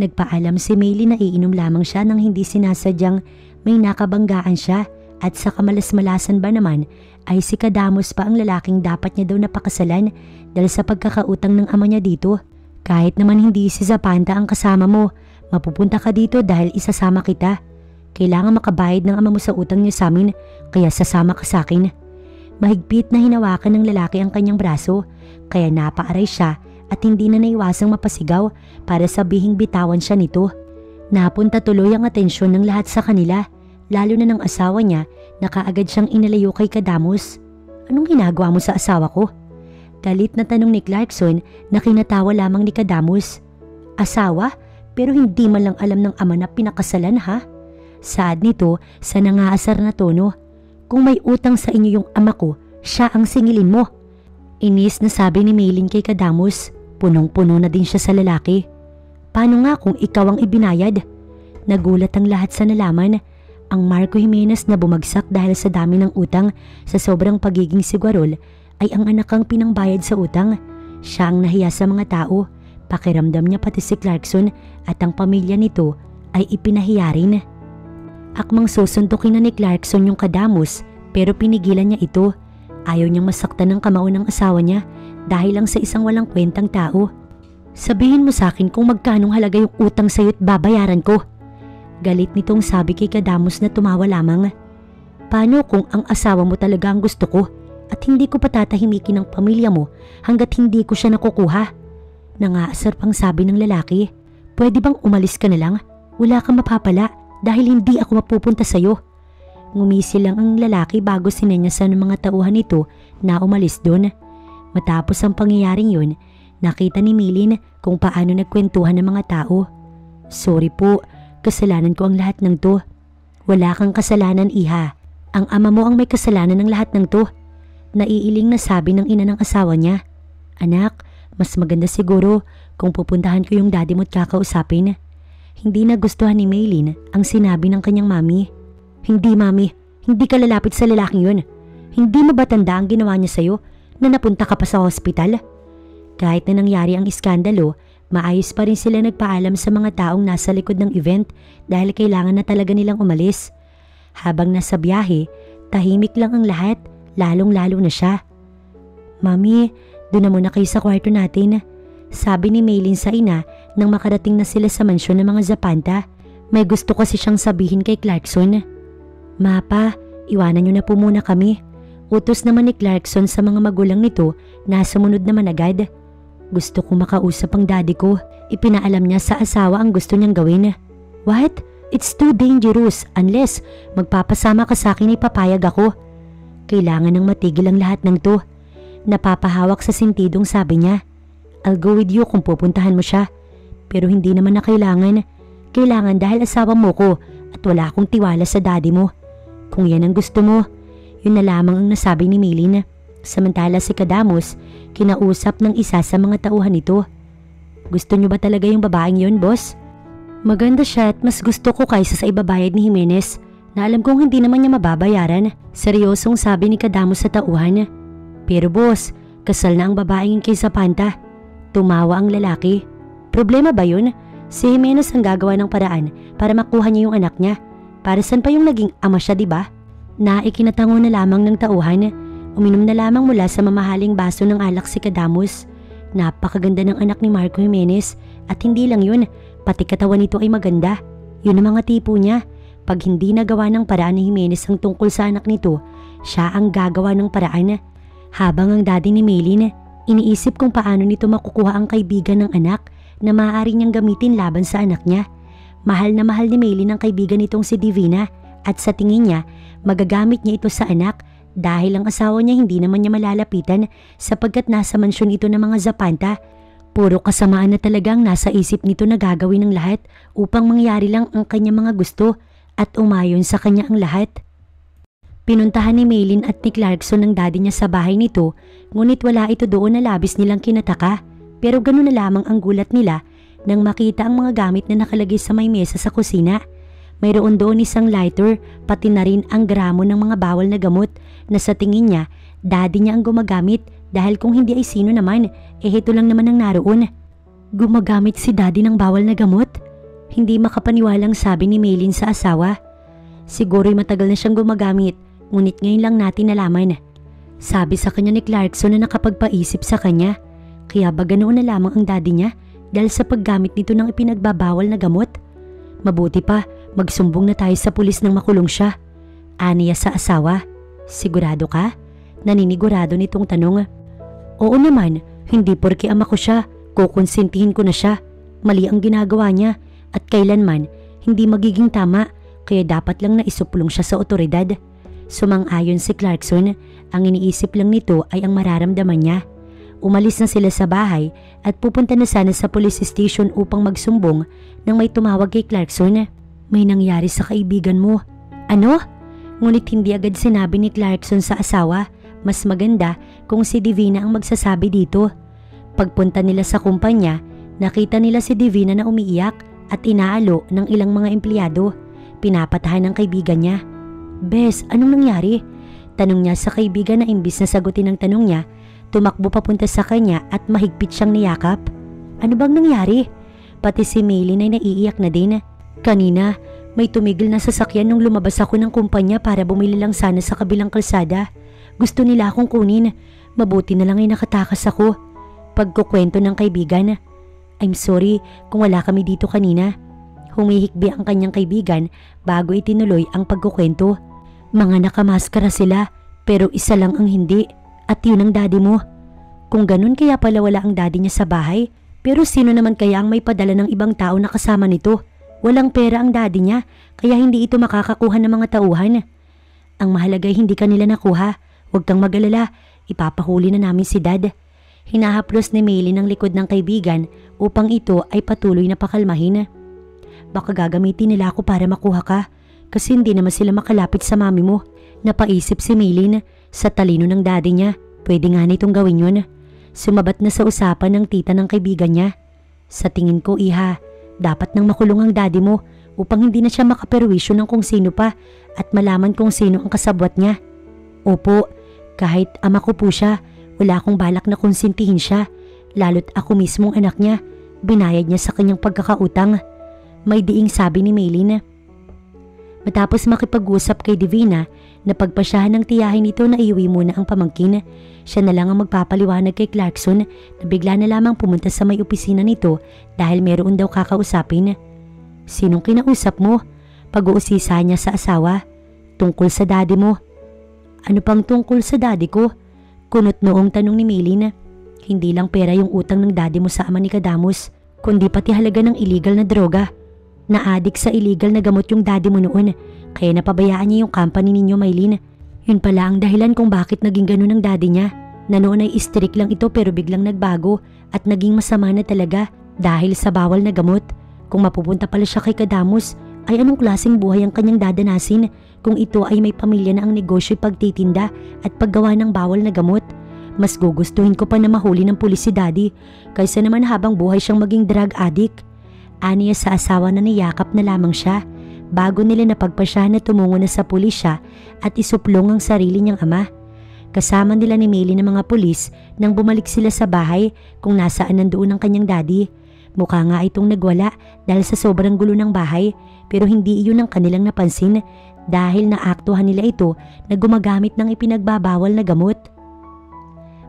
Nagpaalam si Maylin na iinom lamang siya nang hindi sinasadyang may nakabanggaan siya. At sa kamalas-malasan ba naman ay si Kadamos pa ang lalaking dapat niya daw napakasalan dahil sa pagkakautang ng ama niya dito. Kahit naman hindi si Zapanta ang kasama mo, mapupunta ka dito dahil isasama kita. Kailangan makabayad ng ama mo sa utang niya sa amin kaya sasama ka sa akin. Mahigpit na hinawakan ng lalaki ang kanyang braso kaya napaaray siya at hindi na naiwasang mapasigaw para sabihing bitawan siya nito. Napunta tuloy ang atensyon ng lahat sa kanila. Lalo na ng asawa niya na kaagad siyang inalayo kay Kadamos. Anong ginagawa mo sa asawa ko? Galit na tanong ni Clarkson na kinatawa lamang ni Kadamos. Asawa? Pero hindi man lang alam ng ama na pinakasalan ha? Saad nito sa nangaasar na tono. Kung may utang sa inyo yung ama ko, siya ang singilin mo. Inis na sabi ni Maylin kay Kadamos. Punong-puno na din siya sa lalaki. Paano nga kung ikaw ang ibinayad? Nagulat ang lahat sa nalaman. Ang Marco Jimenez na bumagsak dahil sa dami ng utang sa sobrang pagiging sigwarol ay ang anak ang pinangbayad sa utang. Siya ang nahiya sa mga tao. Pakiramdam niya pati si Clarkson at ang pamilya nito ay ipinahiya rin. Akmang susuntukin na ni Clarkson yung Kadamos pero pinigilan niya ito. Ayaw niyang masaktan ng kamao ng asawa niya dahil lang sa isang walang kwentang tao. Sabihin mo sa akin kung magkanong halaga yung utang sa'yo at babayaran ko. Galit nitong sabi kay Kadamos na tumawa lamang. Paano kung ang asawa mo talaga ang gusto ko at hindi ko patatahimikin ang pamilya mo hanggat hindi ko siya nakukuha? Nangaasar pang sabi ng lalaki. Pwede bang umalis ka na lang? Wala kang mapapala dahil hindi ako mapupunta sa'yo. Ngumisi lang ang lalaki bago sinenyasan ng mga tauhan nito na umalis doon. Matapos ang pangyayaring yun, nakita ni Maylin kung paano nagkwentuhan ng mga tao. Sorry po. Kasalanan ko ang lahat ng to. Wala kang kasalanan, iha. Ang ama mo ang may kasalanan ng lahat ng to. Naiiling na sabi ng ina ng asawa niya. Anak, mas maganda siguro kung pupuntahan ko yung daddy mo at kakausapin. Hindi nagustuhan ni Maylin ang sinabi ng kanyang mami. Hindi mami, hindi ka lalapit sa lalaking yun. Hindi mo ba tanda ang ginawa niya sa'yo na napunta ka pa sa hospital? Kahit na nangyari ang iskandalo, maayos pa rin sila nagpaalam sa mga taong nasa likod ng event dahil kailangan na talaga nilang umalis. Habang nasa biyahe, tahimik lang ang lahat lalong-lalo na siya. Mami, doon na muna kayo sa kwarto natin. Sabi ni Maylin sa ina nang makarating na sila sa mansyon ng mga Zapanta. May gusto kasi siyang sabihin kay Clarkson. Mapa, iwanan niyo na po muna kami. Utos naman ni Clarkson sa mga magulang nito na sumunod naman agad. Gusto ko makausap ang daddy ko. Ipinaalam niya sa asawa ang gusto niyang gawin. What? It's too dangerous unless magpapasama ka sa akin ipapayag ako. Kailangan nang matigil ang lahat ng to. Napapahawak sa sintidong sabi niya. I'll go with you kung pupuntahan mo siya. Pero hindi naman na kailangan. Kailangan dahil asawa mo ko at wala akong tiwala sa daddy mo. Kung yan ang gusto mo, yun na lamang ang nasabi ni Maylin. Samantala si Kadamos, kinausap ng isa sa mga tauhan nito. Gusto niyo ba talaga yung babaeng yun, boss? Maganda siya at mas gusto ko kaysa sa ibabayad ni Jimenez na alam kong hindi naman niya mababayaran. Seryosong sabi ni Kadamos sa tauhan. Pero boss, kasal na ang babaeng kay Zapanta. Tumawa ang lalaki. Problema ba yun? Si Jimenez ang gagawa ng paraan para makuha niya yung anak niya. Para saan pa yung naging ama siya, diba? Na ikinatango na lamang ng tauhan. Uminom na lamang mula sa mamahaling baso ng alak si Kadamos. Napakaganda ng anak ni Marco Jimenez at hindi lang yun, pati katawan nito ay maganda. Yun ang mga tipo niya. Pag hindi nagawa ng paraan ni Jimenez ang tungkol sa anak nito, siya ang gagawa ng paraan. Habang ang daddy ni Maylin, iniisip kung paano nito makukuha ang kaibigan ng anak na maaari niyang gamitin laban sa anak niya. Mahal na mahal ni Maylin ang kaibigan nitong si Divina at sa tingin niya, magagamit niya ito sa anak dahil ang asawa niya hindi naman niya malalapitan sapagkat nasa mansyon ito ng mga Zapanta. Puro kasamaan na talagang nasa isip nito na gagawin ng lahat upang mangyari lang ang kanyang mga gusto at umayon sa kanya ang lahat. Pinuntahan ni Maylin at ni Clarkson ng daddy niya sa bahay nito, ngunit wala ito doon na labis nilang kinataka. Pero ganoon na lamang ang gulat nila nang makita ang mga gamit na nakalagay sa may mesa sa kusina. Mayroon doon isang lighter, pati na rin ang gramo ng mga bawal na gamot na sa tingin niya, daddy niya ang gumagamit dahil kung hindi ay sino naman, ito lang naman ang naroon. Gumagamit si daddy ng bawal na gamot? Hindi makapaniwalang sabi ni Maylin sa asawa. Siguro'y matagal na siyang gumagamit. Ngunit ngayon lang natin nalaman. Sabi sa kanya ni Clarkson na nakapagpaisip sa kanya. Kaya ba ganoon na lamang ang daddy niya dahil sa paggamit nito ng ipinagbabawal na gamot? Mabuti pa, magsumbong na tayo sa pulis nang makulong siya. Aniya sa asawa. Sigurado ka? Naninigurado nitong tanong. Oo naman, hindi porke ama ko siya, kukonsintihin ko na siya. Mali ang ginagawa niya at kailanman hindi magiging tama kaya dapat lang na isuplong siya sa otoridad. Sumang-ayon si Clarkson, ang iniisip lang nito ay ang mararamdaman niya. Umalis na sila sa bahay at pupunta na sana sa police station upang magsumbong nang may tumawag kay Clarkson. May nangyari sa kaibigan mo. Ano? Ngunit hindi agad sinabi ni Clarkson sa asawa. Mas maganda kung si Divina ang magsasabi dito. Pagpunta nila sa kumpanya, nakita nila si Divina na umiiyak at inaalo ng ilang mga empleyado. Pinapatahan ng kaibigan niya. Bes, anong nangyari? Tanong niya sa kaibigan na imbis na sagutin ang tanong niya, tumakbo papunta sa kanya at mahigpit siyang niyakap. Ano bang nangyari? Pati si Maylin ay naiiyak na din. Kanina, may tumigil na sasakyan nung lumabas ako ng kumpanya para bumili lang sana sa kabilang kalsada. Gusto nila akong kunin. Mabuti na lang ay nakatakas ako. Pagkukwento ng kaibigan. I'm sorry kung wala kami dito kanina. Humihikbi ang kanyang kaibigan bago itinuloy ang pagkukwento. Mga nakamaskara sila pero isa lang ang hindi at yun ang daddy mo. Kung ganun kaya pala wala ang daddy niya sa bahay. Pero sino naman kaya ang may padala ng ibang tao na kasama nito? Walang pera ang daddy niya kaya hindi ito makakakuha ng mga tauhan. Ang mahalaga ay hindi kanila nakuha. Huwag kang mag-alala, ipapahuli na namin si dad. Hinahaplos ni Maylin ang likod ng kaibigan upang ito ay patuloy na pakalmahin. Baka gagamitin nila ako para makuha ka kasi hindi naman sila makalapit sa mami mo. Napaisip si Maylin sa talino ng daddy niya. Pwede nga nitong gawin yun. Sumabat na sa usapan ng tita ng kaibigan niya. Sa tingin ko, iha, dapat nang makulong ang daddy mo upang hindi na siya makaperwisyo ng kung sino pa at malaman kung sino ang kasabwat niya. Opo, kahit ama ko po siya, wala akong balak na konsintihin siya. Lalo't ako mismong anak niya, binayad niya sa kanyang pagkakautang. May diing sabi ni Maylin. Matapos makipag-usap kay Divina, napagpasyahan ng tiyahin nito na iuwi muna ang pamangkin. Siya na lang ang magpapaliwanag kay Clarkson na bigla na lamang pumunta sa may opisina nito dahil meron daw kakausapin. Sinong kinausap mo? Pag-uusisa niya sa asawa. Tungkol sa daddy mo. Ano pang tungkol sa daddy ko? Kunot noong tanong ni Maylin. Hindi lang pera yung utang ng daddy mo sa ama ni Kadamus, kundi pati halaga ng illegal na droga. Na-addict sa illegal na gamot yung daddy mo noon, kaya napabayaan niya yung company ninyo, Maylin. Yun pala ang dahilan kung bakit naging ganun ang daddy niya. Na noon ay strict lang ito pero biglang nagbago at naging masama na talaga dahil sa bawal na gamot. Kung mapupunta pala siya kay Kadamus, ay anong klaseng buhay ang kanyang dadanasin kung ito ay may pamilya na ang negosyo'y pagtitinda at paggawa ng bawal na gamot? Mas gugustuhin ko pa na mahuli ng pulis si daddy kaysa naman habang buhay siyang maging drug addict. Aniya sa asawa na niyakap na lamang siya bago nila napagpasyahan na tumungo na sa pulis siya at isuplong ang sarili niyang ama. Kasama nila ni Maylin ng mga pulis nang bumalik sila sa bahay kung nasaan nandoon ang kanyang daddy. Mukha nga itong nagwala dahil sa sobrang gulo ng bahay pero hindi iyon ang kanilang napansin dahil naaktuhan nila ito na gumagamit ng ipinagbabawal na gamot.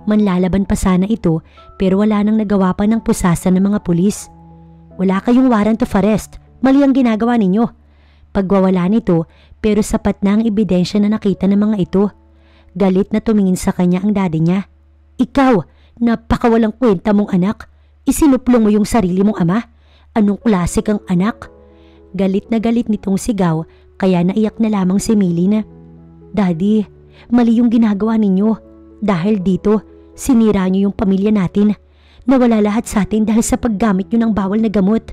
Manlalaban pa sana ito pero wala nang nagawa pa ng pusasan ng mga pulis. Wala kayong warrant of arrest. Mali ang ginagawa ninyo. Pagwawala nito pero sapat na ang ebidensya na nakita ng mga ito. Galit na tumingin sa kanya ang daddy niya. Ikaw, napakawalang kwenta mong anak. Isinuplong mo yung sarili mong ama. Anong klase kang anak? Galit na galit nitong sigaw kaya naiyak na lamang si Maylin. Daddy, mali yung ginagawa ninyo. Dahil dito, sinira niyo yung pamilya natin. Nawala lahat sa atin dahil sa paggamit nyo ng bawal na gamot.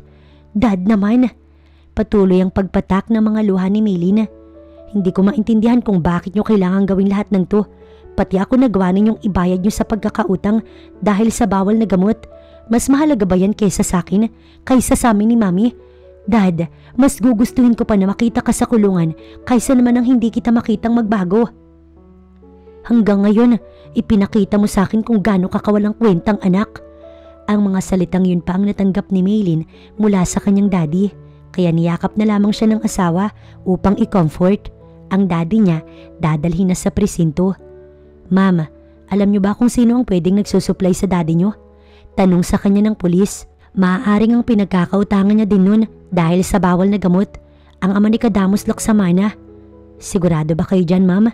Dad naman. Patuloy ang pagpatak ng mga luha ni Maylin. Hindi ko maintindihan kung bakit nyo kailangan gawin lahat ng to. Pati ako nagawa ninyong ibayad nyo sa pagkakautang dahil sa bawal na gamot. Mas mahalaga ba yan kaysa sa akin? Kaysa sa amin ni Mami? Dad, mas gugustuhin ko pa na makita ka sa kulungan kaysa naman ang hindi kita makitang magbago. Hanggang ngayon, ipinakita mo sa akin kung gaano kakawalang kwentang anak. Ang mga salitang yun pa ang natanggap ni Maylin mula sa kanyang daddy, kaya niyakap na lamang siya ng asawa upang i-comfort. Ang daddy niya dadalhin na sa presinto. Ma'am, alam niyo ba kung sino ang pwedeng nagsusupply sa daddy niyo? Tanong sa kanya ng pulis. Maaaring ang pinagkakautangan niya din nun dahil sa bawal na gamot, ang ama ni Kadamus Laksamana. Sigurado ba kayo dyan, ma'am?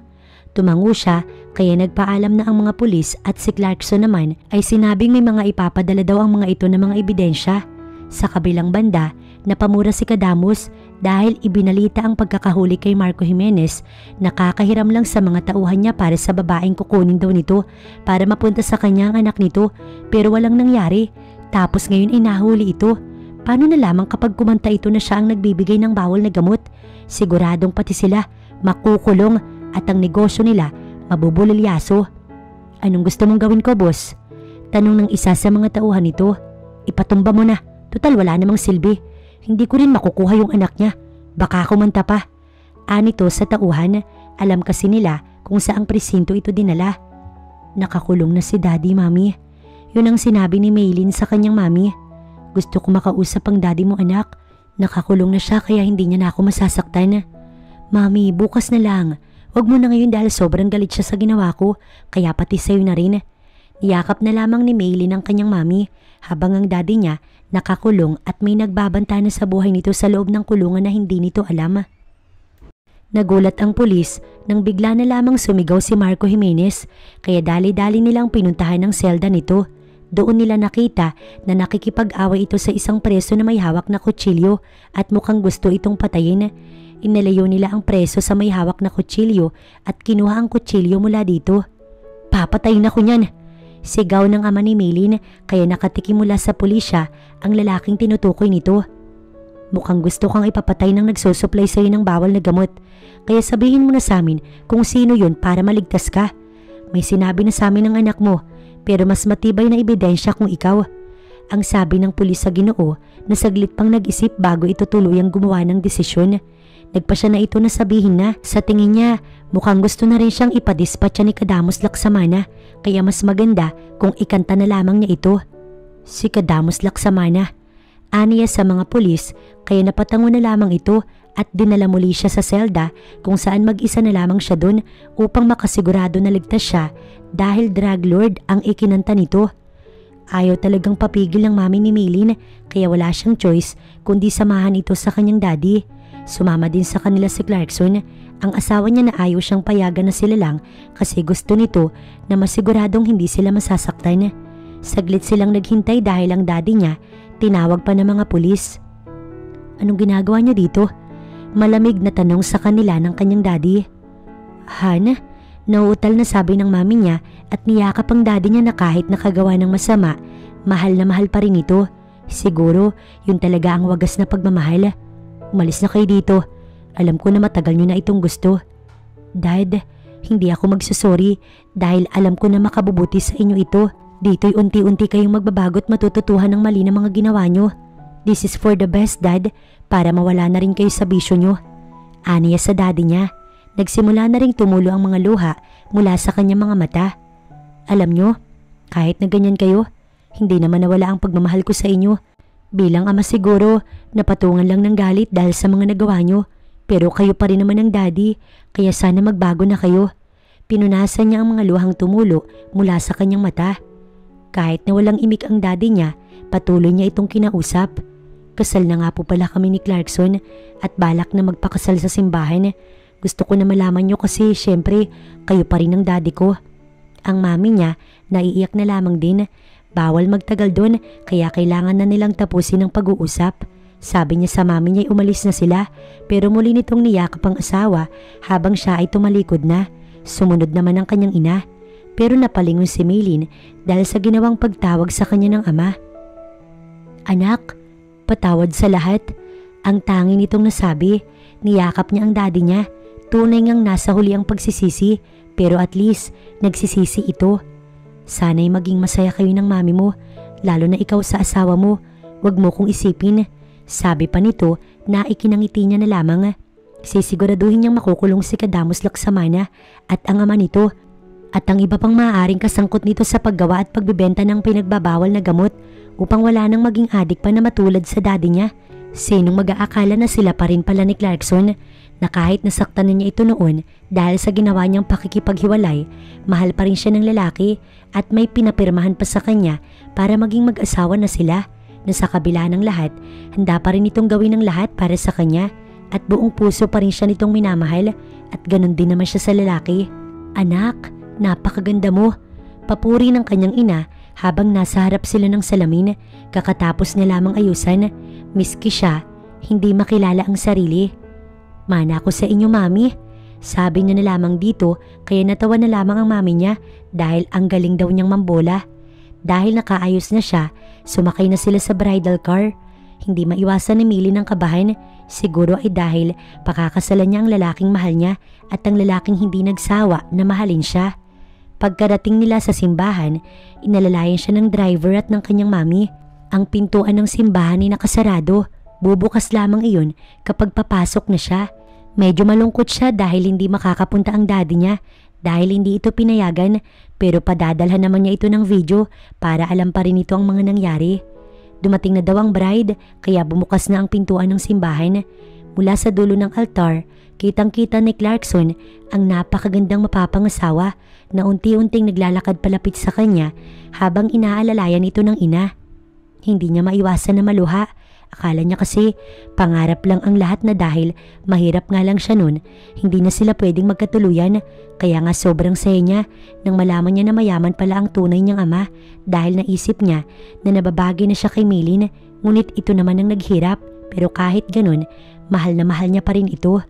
Tumango siya kaya nagpaalam na ang mga pulis at si Clarkson naman ay sinabing may mga ipapadala daw ang mga ito ng mga ebidensya. Sa kabilang banda, napamura si Kadamus dahil ibinalita ang pagkakahuli kay Marco Jimenez na kakahiram lang sa mga tauhan niya para sa babaeng kukunin daw nito para mapunta sa kanya ang anak nito pero walang nangyari. Tapos ngayon ay nahuli ito. Paano na lamang kapag kumanta ito na siya ang nagbibigay ng bawal na gamot? Siguradong pati sila makukulong at ang negosyo nila mabubulilyaso. Anong gusto mong gawin ko, boss? Tanong ng isa sa mga tauhan nito. Ipatumba mo na. Tutal wala namang silbi. Hindi ko rin makukuha yung anak niya. Baka kumanta pa. Anito sa tauhan, alam kasi nila kung saang presinto ito dinala. Nakakulong na si daddy, mami. Yun ang sinabi ni Maylin sa kanyang mami. Gusto ko makausap ang daddy mo, anak. Nakakulong na siya kaya hindi niya na ako masasaktan. Mami, bukas na lang. Huwag mo na ngayon dahil sobrang galit siya sa ginawa ko, kaya pati sa'yo na rin. Niyakap na lamang ni Maylin ang kanyang mami habang ang daddy niya nakakulong at may nagbabanta na sa buhay nito sa loob ng kulungan na hindi nito alam. Nagulat ang pulis nang bigla na lamang sumigaw si Marco Jimenez kaya dali-dali nilang pinuntahan ang selda nito. Doon nila nakita na nakikipag-away ito sa isang preso na may hawak na kutsilyo at mukhang gusto itong patayin. Inalayo nila ang preso sa may hawak na kutsilyo at kinuha ang kutsilyo mula dito. Papatayin ako niyan! Sigaw ng ama ni Maylin kaya nakatikim mula sa pulisya ang lalaking tinutukoy nito. Mukhang gusto kang ipapatay ng nagsusupply sa'yo ng bawal na gamot. Kaya sabihin mo na sa amin kung sino yun para maligtas ka. May sinabi na sa amin ng anak mo pero mas matibay na ebidensya kung ikaw. Ang sabi ng pulis sa Ginoo na saglit pang nag-isip bago ito tuluyang gumawa ng desisyon. Nagpa siya na ito na sabihin na sa tingin niya mukhang gusto na rin siyang ipadispatcha ni Kadamus Laksamana kaya mas maganda kung ikanta na lamang niya ito. Si Kadamus Laksamana. Aniya sa mga pulis kaya napatango na lamang ito at dinala muli siya sa selda kung saan mag-isa na lamang siya dun upang makasigurado na ligtas siya dahil drug lord ang ikinanta nito. Ayaw talagang papigil ng mami ni Maylin kaya wala siyang choice kundi samahan ito sa kanyang daddy. Sumama din sa kanila si Clarkson. Ang asawa niya na ayaw siyang payagan na sila lang kasi gusto nito na masiguradong hindi sila masasaktan. Saglit silang naghintay dahil ang daddy niya tinawag pa ng mga pulis. Anong ginagawa niyo dito? Malamig na tanong sa kanila ng kanyang daddy. Han, nauutal na sabi ng mami niya at niyakap ang daddy niya na kahit nakagawa ng masama, mahal na mahal pa rin ito. Siguro yun talaga ang wagas na pagmamahal. Umalis na kayo dito. Alam ko na matagal niyo na itong gusto. Dad, hindi ako magsasorry dahil alam ko na makabubuti sa inyo ito. Dito'y unti-unti kayong magbabago at matututuhan ng mali na mga ginawa niyo. This is for the best, Dad, para mawala na rin kayo sa bisyo niyo. Aniya sa daddy niya. Nagsimula na ring tumulo ang mga luha mula sa kanyang mga mata. Alam niyo, kahit na ganyan kayo, hindi naman nawala ang pagmamahal ko sa inyo. Bilang ama siguro, napatungan lang ng galit dahil sa mga nagawa niyo. Pero kayo pa rin naman ang daddy, kaya sana magbago na kayo. Pinunasan niya ang mga luhang tumulo mula sa kanyang mata. Kahit na walang imik ang daddy niya, patuloy niya itong kinausap. Kasal na nga po pala kami ni Clarkson at balak na magpakasal sa simbahan. Gusto ko na malaman niyo kasi syempre kayo pa rin ang daddy ko. Ang mami niya naiiyak na lamang din. Bawal magtagal doon kaya kailangan na nilang tapusin ang pag-uusap. Sabi niya sa mami niya ay umalis na sila pero muli nitong niyakap ang asawa habang siya ay tumalikod na. Sumunod naman ang kanyang ina pero napalingon si Maylin dahil sa ginawang pagtawag sa kanya ng ama. Anak, patawad sa lahat. Ang tangi nitong nasabi. Niyakap niya ang daddy niya. Tunay ngang nasa huli ang pagsisisi pero at least nagsisisi ito. Sana'y maging masaya kayo ng mami mo, lalo na ikaw sa asawa mo. Huwag mo kong isipin. Sabi pa nito na ikinangiti niya na lamang. Sisiguraduhin niyang makukulong si Kadamos Laksamana at ang ama nito at ang iba pang maaaring kasangkot nito sa paggawa at pagbebenta ng pinagbabawal na gamot upang wala nang maging adik pa na matulad sa daddy niya. Sinong mag-aakala na sila pa rin pala ni Clarkson na kahit nasaktan na niya ito noon dahil sa ginawa niyang pakikipaghiwalay, mahal pa rin siya ng lalaki at may pinapirmahan pa sa kanya para maging mag-asawa na sila na sa kabila ng lahat, handa pa rin itong gawin ng lahat para sa kanya at buong puso pa rin siya nitong minamahal at ganun din naman siya sa lalaki. Anak, napakaganda mo. Papuri ng kanyang ina habang nasa harap sila ng salamin kakatapos na lamang ayusan. Miski siya, hindi makilala ang sarili. Mana ako sa inyo mami. Sabi niya na lamang dito kaya natawa na lamang ang mami niya dahil ang galing daw niyang mambola. Dahil nakaayos na siya, sumakay na sila sa bridal car. Hindi maiwasan ni Millie ng kabahan. Siguro ay dahil pakakasalan niya ang lalaking mahal niya at ang lalaking hindi nagsawa na mahalin siya. Pagkarating nila sa simbahan, inalalayan siya ng driver at ng kanyang mami. Ang pintuan ng simbahan ay nakasarado. Bubukas lamang iyon kapag papasok na siya. Medyo malungkot siya dahil hindi makakapunta ang daddy niya dahil hindi ito pinayagan pero padadalhan naman niya ito ng video para alam pa rin ito ang mga nangyari. Dumating na daw ang bride kaya bumukas na ang pintuan ng simbahan. Mula sa dulo ng altar, kitang-kita ni Clarkson ang napakagandang mapapangasawa na unti-unting naglalakad palapit sa kanya habang inaalalayan ito ng ina. Hindi niya maiwasan na maluha. Akala niya kasi pangarap lang ang lahat na dahil mahirap nga lang siya nun, hindi na sila pwedeng magkatuluyan. Kaya nga sobrang saya niya nang malaman niya na mayaman pala ang tunay niyang ama dahil naisip niya na nababagay na siya kay Maylin, ngunit ito naman ang naghirap pero kahit ganun, mahal na mahal niya pa rin ito.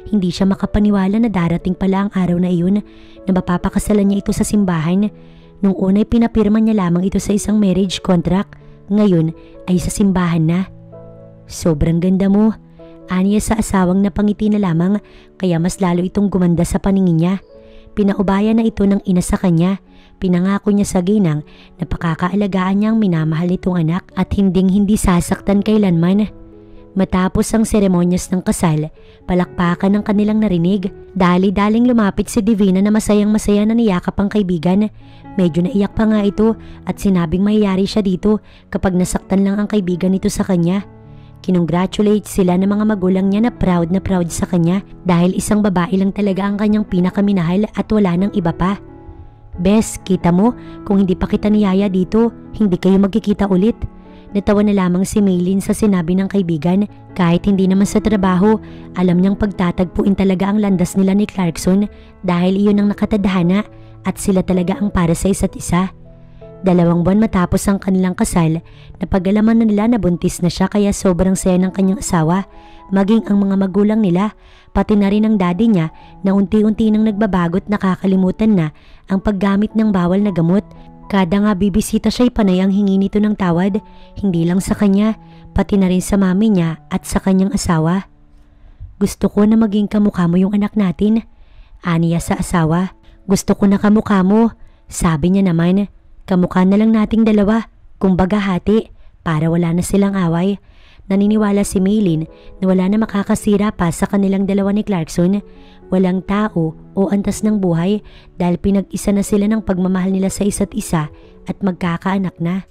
Hindi siya makapaniwala na darating pala ang araw na iyon na mapapakasalan niya ito sa simbahan. Nung una'y pinapirma niya lamang ito sa isang marriage contract. Ngayon ay sa simbahan na. Sobrang ganda mo. Aniya sa asawang napangiti na lamang kaya mas lalo itong gumanda sa paningin niya. Pinaubaya na ito ng ina sa kanya. Pinangako niya sa ginang na pakakaalagaan niya ang minamahal nitong anak at hindi sasaktan kailanman. Matapos ang seremonyas ng kasal, palakpakan ng kanilang narinig. Dali-daling lumapit si Divina na masayang-masaya na niyakap ang kaibigan. Medyo naiyak pa nga ito at sinabing mayayari siya dito kapag nasaktan lang ang kaibigan nito sa kanya. Kinongratulate sila ng mga magulang niya na proud sa kanya dahil isang babae lang talaga ang kanyang pinakaminahal at wala nang iba pa. Bes, kita mo, kung hindi pa kita niyaya dito, hindi kayo magkikita ulit. Natawa na lamang si Maylin sa sinabi ng kaibigan. Kahit hindi naman sa trabaho, alam niyang pagtatagpuin talaga ang landas nila ni Clarkson dahil iyon ang nakatadhana at sila talaga ang para sa isa't isa. 2 buwan matapos ang kanilang kasal, napag-alaman na nila na buntis na siya kaya sobrang saya ng kanyang asawa, maging ang mga magulang nila, pati na rin ang daddy niya na unti-unti nang nagbabago't nakakalimutan na ang paggamit ng bawal na gamot. Kada nga bibisita siya'y panay ang hingi nito ng tawad, hindi lang sa kanya, pati na rin sa mami niya at sa kanyang asawa. Gusto ko na maging kamukha mo yung anak natin, aniya sa asawa. Gusto ko na kamukha mo, sabi niya naman. Kamukha na lang nating dalawa, kumbaga hati, para wala na silang away. Naniniwala si Maylin na wala na makakasira pa sa kanilang dalawa ni Clarkson. Walang tao o antas ng buhay dahil pinag-isa na sila ng pagmamahal nila sa isa't isa at magkakaanak na.